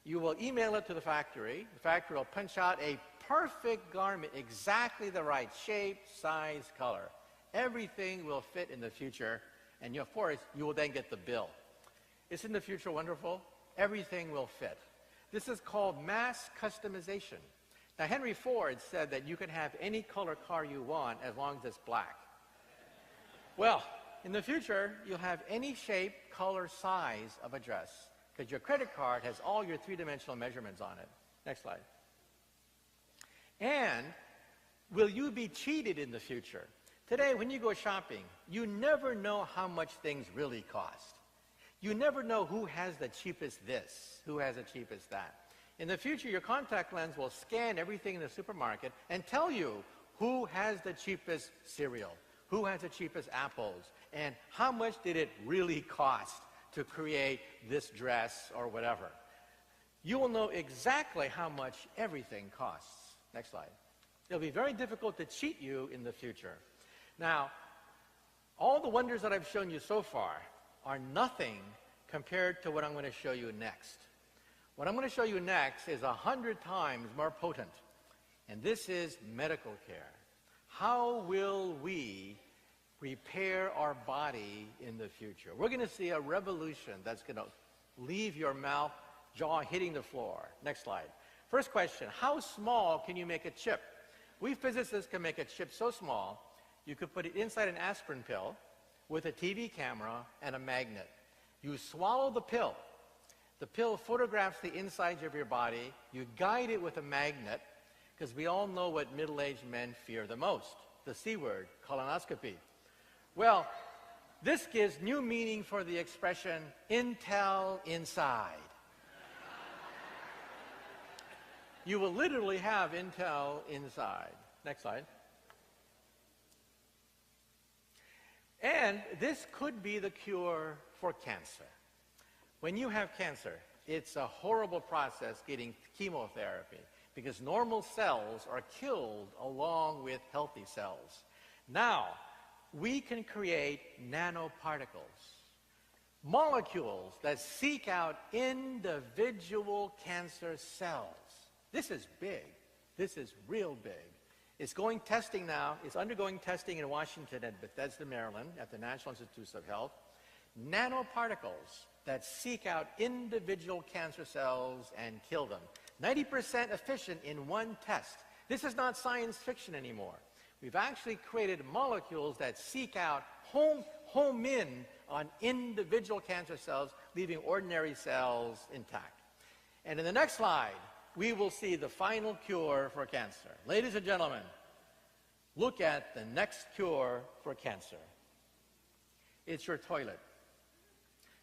You will email it to the factory. The factory will punch out a perfect garment, exactly the right shape, size, color. Everything will fit in the future, and of course, you will then get the bill. Isn't the future wonderful? Everything will fit. This is called mass customization. Now, Henry Ford said that you can have any color car you want as long as it's black. Well, in the future, you'll have any shape, color, size of a dress because your credit card has all your three-dimensional measurements on it. Next slide. And will you be cheated in the future? Today, when you go shopping, you never know how much things really cost. You never know who has the cheapest this, who has the cheapest that. In the future, your contact lens will scan everything in the supermarket and tell you who has the cheapest cereal, who has the cheapest apples, and how much did it really cost to create this dress or whatever. You will know exactly how much everything costs. Next slide. It'll be very difficult to cheat you in the future. Now, all the wonders that I've shown you so far are nothing compared to what I'm going to show you next. What I'm going to show you next is 100 times more potent, and this is medical care. How will we repair our body in the future? We're going to see a revolution that's going to leave your mouth, jaw hitting the floor. Next slide. First question, how small can you make a chip? We physicists can make a chip so small, you could put it inside an aspirin pill with a TV camera and a magnet. You swallow the pill. The pill photographs the insides of your body. You guide it with a magnet, because we all know what middle-aged men fear the most, the C word, colonoscopy. Well, this gives new meaning for the expression, Intel inside. You will literally have Intel inside. Next slide. And this could be the cure for cancer. When you have cancer, it's a horrible process getting chemotherapy because normal cells are killed along with healthy cells. Now, we can create nanoparticles, molecules that seek out individual cancer cells. This is big. This is real big. It's going testing now. It's undergoing testing in Washington at Bethesda, Maryland, at the National Institutes of Health. Nanoparticles that seek out individual cancer cells and kill them. 90% efficient in one test. This is not science fiction anymore. We've actually created molecules that seek out, home in on individual cancer cells, leaving ordinary cells intact. And in the next slide, we will see the final cure for cancer. Ladies and gentlemen, look at the next cure for cancer. It's your toilet.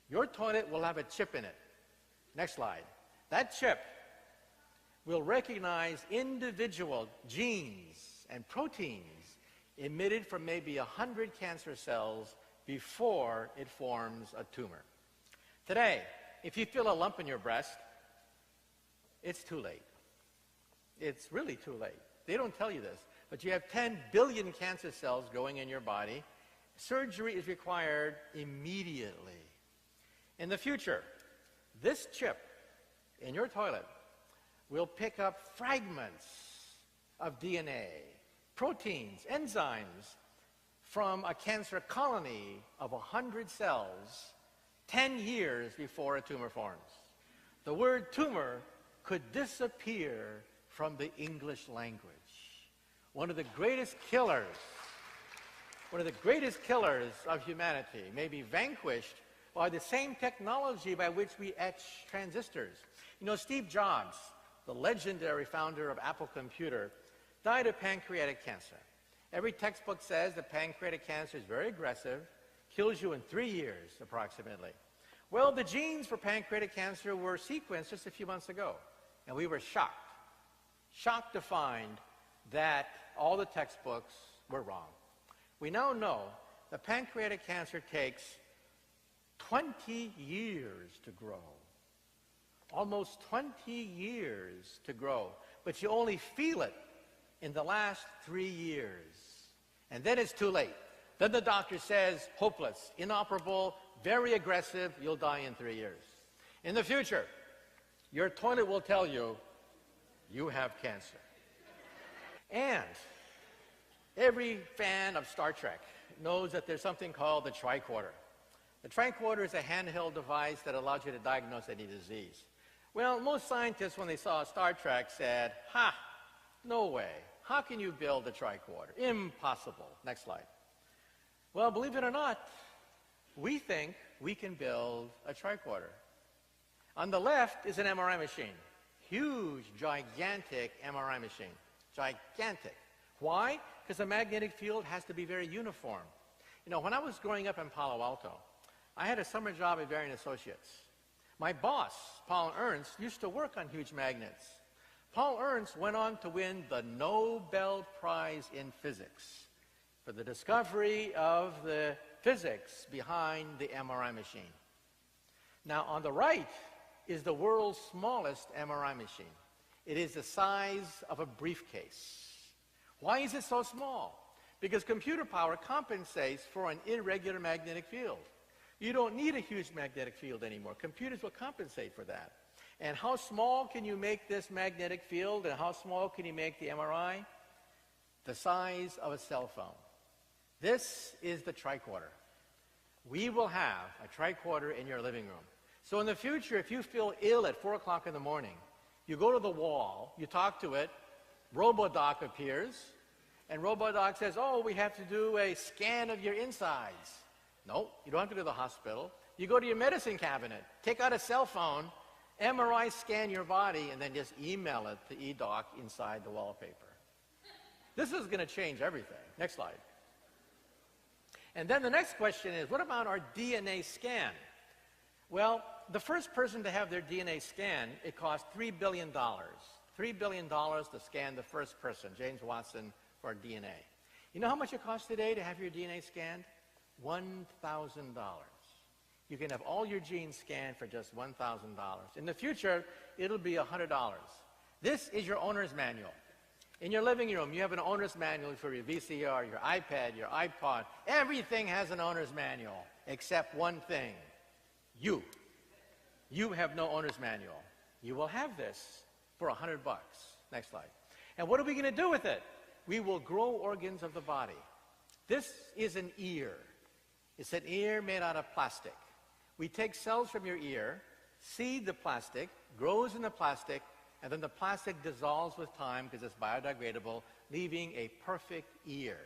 Your toilet will have a chip in it. Next slide. That chip will recognize individual genes and proteins emitted from maybe 100 cancer cells before it forms a tumor. Today, if you feel a lump in your breast, it's too late. It's really too late. They don't tell you this, but you have 10 billion cancer cells growing in your body. Surgery is required immediately. In the future, this chip in your toilet will pick up fragments of DNA, proteins, enzymes from a cancer colony of 100 cells 10 years before a tumor forms. The word tumor could disappear from the English language. One of the greatest killers of humanity may be vanquished by the same technology by which we etch transistors. You know, Steve Jobs, the legendary founder of Apple Computer, died of pancreatic cancer. Every textbook says that pancreatic cancer is very aggressive, kills you in 3 years approximately. Well, the genes for pancreatic cancer were sequenced just a few months ago, and we were shocked to find that all the textbooks were wrong. We now know that pancreatic cancer takes 20 years to grow. Almost 20 years to grow. But you only feel it in the last 3 years. And then it's too late. Then the doctor says, hopeless, inoperable, very aggressive, you'll die in 3 years. In the future, your toilet will tell you, you have cancer. And every fan of Star Trek knows that there's something called the tricorder. The tricorder is a handheld device that allows you to diagnose any disease. Well, most scientists, when they saw Star Trek, said, ha, no way. How can you build a tricorder? Impossible. Next slide. Well, believe it or not, we think we can build a tricorder. On the left is an MRI machine. Huge, gigantic MRI machine. Gigantic. Why? Because the magnetic field has to be very uniform. You know, when I was growing up in Palo Alto, I had a summer job at Varian Associates. My boss, Paul Ernst, used to work on huge magnets. Paul Ernst went on to win the Nobel Prize in Physics for the discovery of the physics behind the MRI machine. Now, on the right is the world's smallest MRI machine. It is the size of a briefcase. Why is it so small? Because computer power compensates for an irregular magnetic field. You don't need a huge magnetic field anymore. Computers will compensate for that. And how small can you make this magnetic field, and how small can you make the MRI? The size of a cell phone. This is the tricorder. We will have a tricorder in your living room. So in the future, if you feel ill at 4 o'clock in the morning, you go to the wall, you talk to it, RoboDoc appears, and RoboDoc says, oh, we have to do a scan of your insides. No, you don't have to go to the hospital. You go to your medicine cabinet, take out a cell phone, MRI scan your body, and then just email it to eDoc inside the wallpaper. This is going to change everything. Next slide. And then the next question is, what about our DNA scan? Well, the first person to have their DNA scanned, it cost $3 billion. $3 billion to scan the first person, James Watson, for DNA. You know how much it costs today to have your DNA scanned? $1,000. You can have all your genes scanned for just $1,000. In the future, it'll be $100. This is your owner's manual. In your living room, you have an owner's manual for your VCR, your iPad, your iPod. Everything has an owner's manual, except one thing. You. You have no owner's manual. You will have this for $100. Next slide. And what are we going to do with it? We will grow organs of the body. This is an ear. It's an ear made out of plastic. We take cells from your ear, seed the plastic, grows in the plastic, and then the plastic dissolves with time because it's biodegradable, leaving a perfect ear.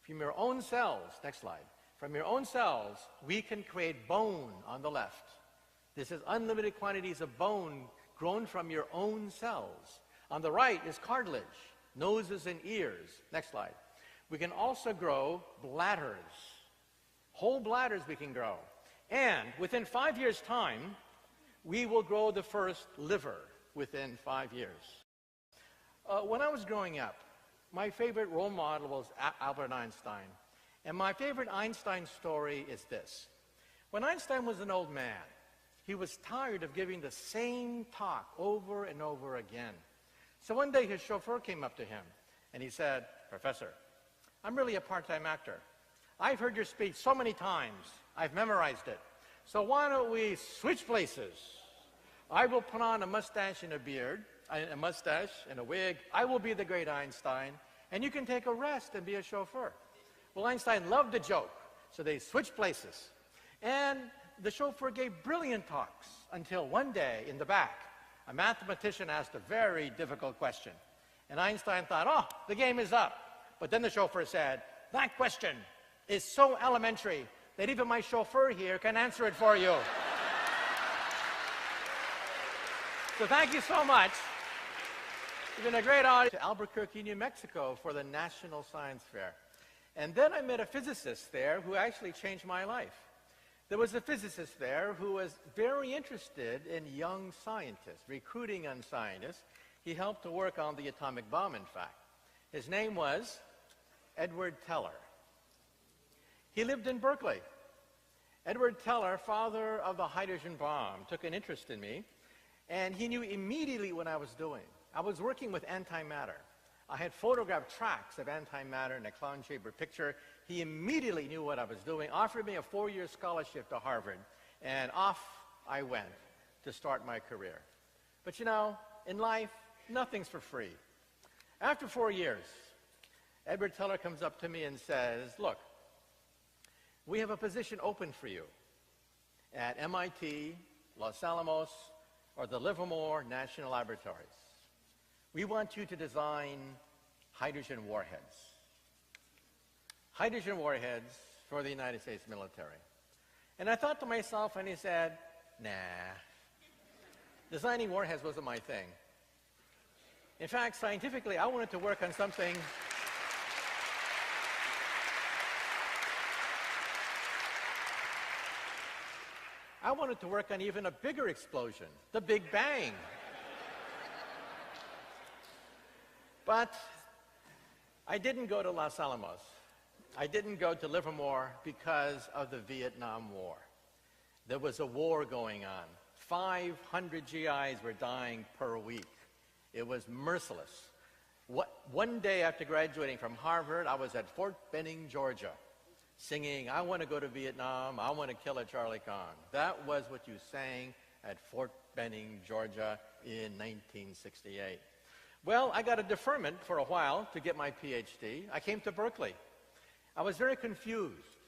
From your own cells, next slide, from your own cells, we can create bone on the left. This is unlimited quantities of bone grown from your own cells. On the right is cartilage, noses and ears. Next slide. We can also grow bladders. Whole bladders we can grow. And within 5 years' time, we will grow the first liver within 5 years. When I was growing up, my favorite role model was Albert Einstein. And my favorite Einstein story is this. When Einstein was an old man, he was tired of giving the same talk over and over again. So one day his chauffeur came up to him and he said, "Professor, I'm really a part-time actor. I've heard your speech so many times, I've memorized it. So why don't we switch places? I will put on a mustache and a beard, a mustache and a wig. I will be the great Einstein, and you can take a rest and be a chauffeur." Well, Einstein loved the joke, so they switched places. And the chauffeur gave brilliant talks until one day in the back, a mathematician asked a very difficult question. And Einstein thought, oh, the game is up. But then the chauffeur said, "That question is so elementary that even my chauffeur here can answer it for you." So thank you so much. You've been a great audience to Albuquerque, New Mexico for the National Science Fair. And then I met a physicist there who actually changed my life. There was a physicist there who was very interested in young scientists, recruiting young scientists. He helped to work on the atomic bomb, in fact. His name was Edward Teller. He lived in Berkeley. Edward Teller, father of the hydrogen bomb, took an interest in me, and he knew immediately what I was doing. I was working with antimatter. I had photographed tracks of antimatter in a clown-shaped picture. He immediately knew what I was doing, offered me a 4-year scholarship to Harvard, and off I went to start my career. But you know, in life, nothing's for free. After 4 years, Edward Teller comes up to me and says, "Look, we have a position open for you at MIT, Los Alamos, or the Livermore National Laboratories. We want you to design hydrogen warheads. Hydrogen warheads for the United States military." And I thought to myself, and he said, "Nah, designing warheads wasn't my thing. In fact, scientifically, I wanted to work on something even a bigger explosion, the Big Bang." But I didn't go to Los Alamos. I didn't go to Livermore because of the Vietnam War. There was a war going on. 500 GIs were dying per week. It was merciless. One day after graduating from Harvard, I was at Fort Benning, Georgia, singing, "I want to go to Vietnam, I want to kill a Charlie Khan." That was what you sang at Fort Benning, Georgia in 1968. Well, I got a deferment for a while to get my PhD. I came to Berkeley. I was very confused.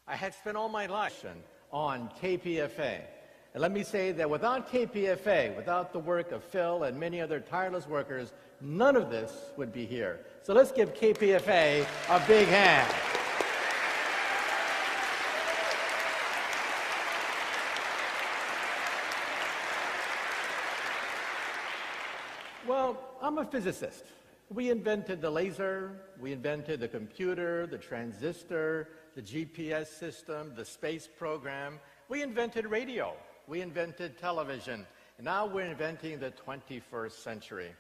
I had spent all my life on KPFA. And let me say that without KPFA, without the work of Phil and many other tireless workers, none of this would be here. So let's give KPFA a big hand. Well, I'm a physicist. We invented the laser, we invented the computer, the transistor, the GPS system, the space program. We invented radio, we invented television, and now we're inventing the 21st century.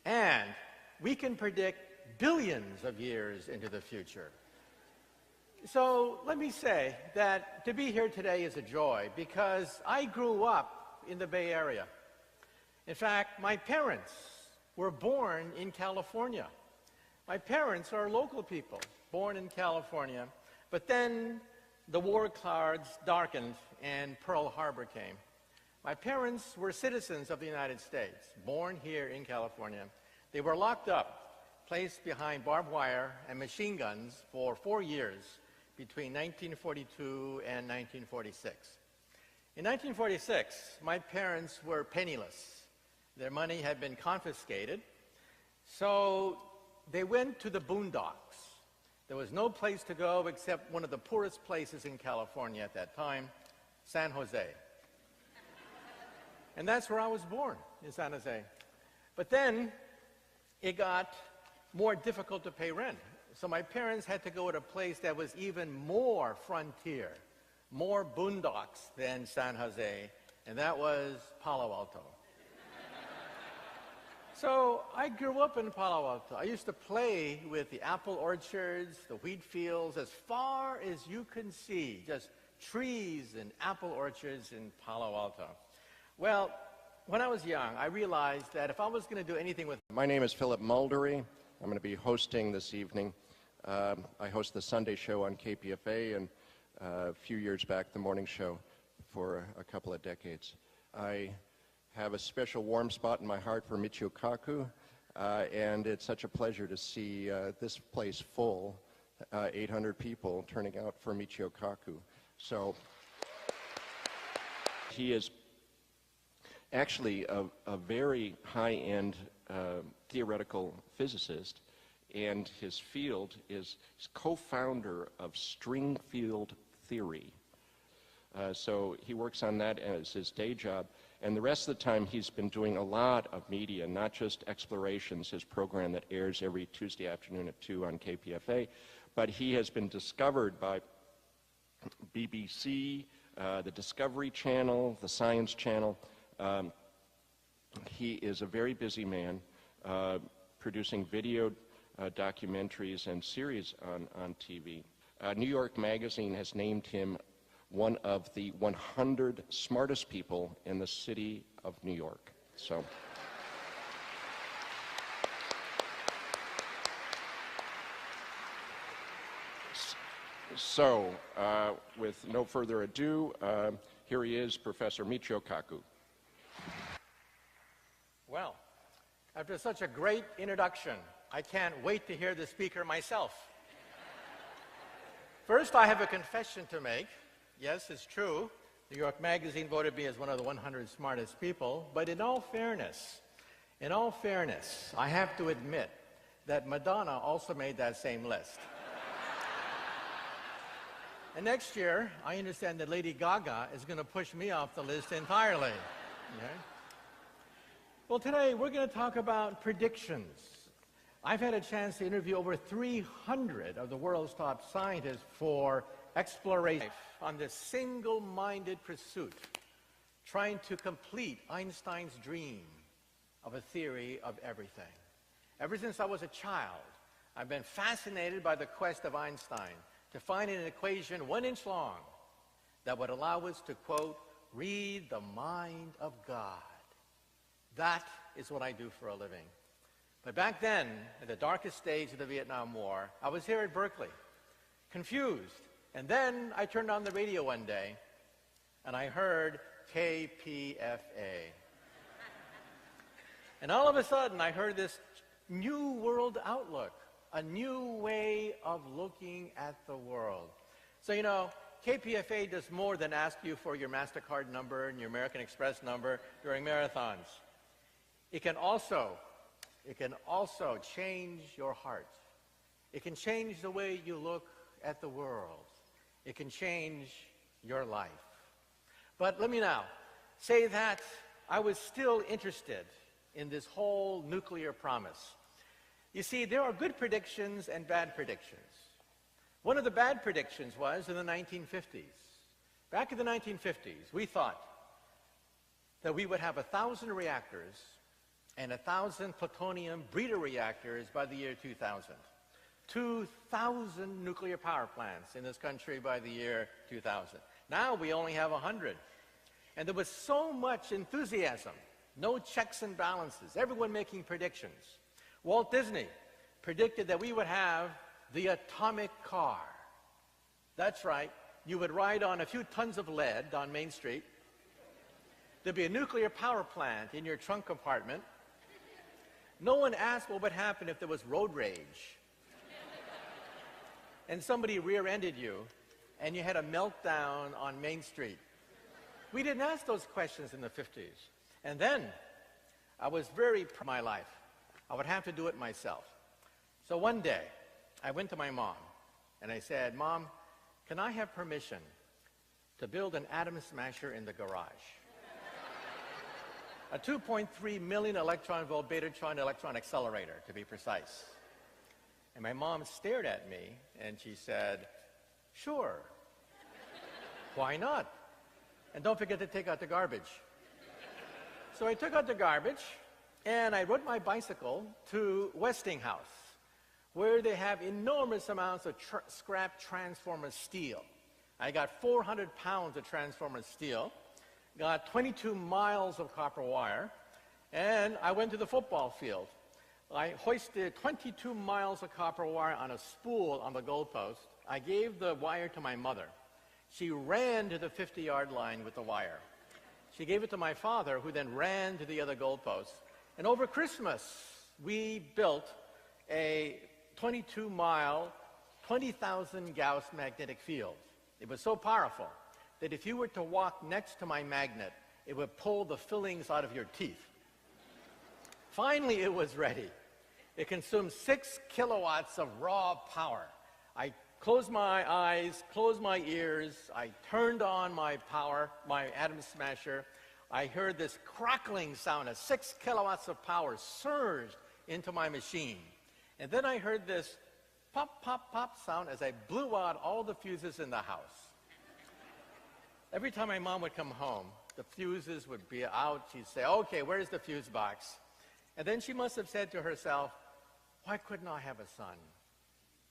And we can predict billions of years into the future. So let me say that to be here today is a joy because I grew up in the Bay Area. In fact, my parents were born in California. My parents are local people, born in California, but then the war clouds darkened and Pearl Harbor came. My parents were citizens of the United States, born here in California. They were locked up, placed behind barbed wire and machine guns for 4 years between 1942 and 1946. In 1946, my parents were penniless. Their money had been confiscated, so they went to the boondocks. There was no place to go except one of the poorest places in California at that time, San Jose. And that's where I was born, in San Jose. But then it got more difficult to pay rent. So my parents had to go to a place that was even more frontier, more boondocks than San Jose, and that was Palo Alto. So I grew up in Palo Alto. I used to play with the apple orchards, the wheat fields, as far as you can see, just trees and apple orchards in Palo Alto. Well, when I was young, I realized that if I was going to do anything with... My name is Philip Muldery. I'm going to be hosting this evening. I host the Sunday show on KPFA and a few years back the morning show for a couple of decades. I have a special warm spot in my heart for Michio Kaku, and it's such a pleasure to see this place full, 800 people turning out for Michio Kaku. So he is actually a very high-end theoretical physicist, and his field is he's co-founder of string field theory. So he works on that as his day job, and the rest of the time he's been doing a lot of media, not just Explorations, his program that airs every Tuesday afternoon at 2 on KPFA, but he has been discovered by BBC, the Discovery Channel, the Science Channel. He is a very busy man, producing video documentaries and series on TV. New York Magazine has named him one of the 100 smartest people in the city of New York. So, with no further ado, here he is, Professor Michio Kaku. Well, after such a great introduction, I can't wait to hear the speaker myself. First, I have a confession to make. Yes, it's true. New York Magazine voted me as one of the 100 smartest people, but in all fairness, I have to admit that Madonna also made that same list. And next year, I understand that Lady Gaga is going to push me off the list entirely. Okay? Well, today we're going to talk about predictions. I've had a chance to interview over 300 of the world's top scientists for exploration on this single-minded pursuit, trying to complete Einstein's dream of a theory of everything. Ever since I was a child, I've been fascinated by the quest of Einstein to find an equation 1 inch long that would allow us to, quote, read the mind of God. That is what I do for a living. But back then, in the darkest stage of the Vietnam War, I was here at Berkeley, confused. And then I turned on the radio one day, and I heard KPFA. And all of a sudden, I heard this new world outlook, a new way of looking at the world. So, you know, KPFA does more than ask you for your MasterCard number and your American Express number during marathons. It can also change your heart. It can change the way you look at the world. It can change your life. But let me now say that I was still interested in this whole nuclear promise. You see, there are good predictions and bad predictions. One of the bad predictions was in the 1950s. Back in the 1950s, we thought that we would have 1,000 reactors and 1,000 plutonium breeder reactors by the year 2000. 2,000 nuclear power plants in this country by the year 2000. Now we only have 100. And there was so much enthusiasm, no checks and balances, everyone making predictions. Walt Disney predicted that we would have the atomic car. That's right, you would ride on a few tons of lead on Main Street. There'd be a nuclear power plant in your trunk compartment. No one asked what would happen if there was road rage and somebody rear-ended you and you had a meltdown on Main Street. We didn't ask those questions in the 50s. And then I was very proud of my life. I would have to do it myself. So one day, I went to my mom and I said, Mom, can I have permission to build an atom smasher in the garage? A 2.3 million electron volt betatron electron accelerator, to be precise. And my mom stared at me and she said, sure. Why not? And don't forget to take out the garbage. So I took out the garbage, And I rode my bicycle to Westinghouse, where they have enormous amounts of scrap transformer steel. I got 400 pounds of transformer steel, got 22 miles of copper wire, and I went to the football field. I hoisted 22 miles of copper wire on a spool on the goalpost. I gave the wire to my mother. She ran to the 50-yard line with the wire. She gave it to my father, who then ran to the other goalpost. And over Christmas, we built a 22-mile, 20,000 Gauss magnetic field. It was so powerful that if you were to walk next to my magnet, it would pull the fillings out of your teeth. Finally, it was ready. It consumed 6 kilowatts of raw power. I closed my eyes, closed my ears, I turned on my power, my atom smasher. I heard this crackling sound as 6 kilowatts of power surged into my machine. And then I heard this pop, pop, pop sound as I blew out all the fuses in the house. Every time my mom would come home, the fuses would be out. She'd say, okay, where's the fuse box? And then she must have said to herself, why couldn't I have a son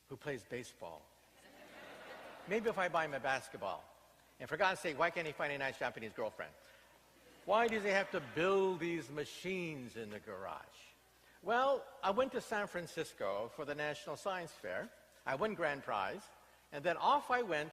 who plays baseball? Maybe if I buy him a basketball. And for God's sake, why can't he find a nice Japanese girlfriend? Why does he have to build these machines in the garage? Well, I went to San Francisco for the National Science Fair. I won grand prize. And then off I went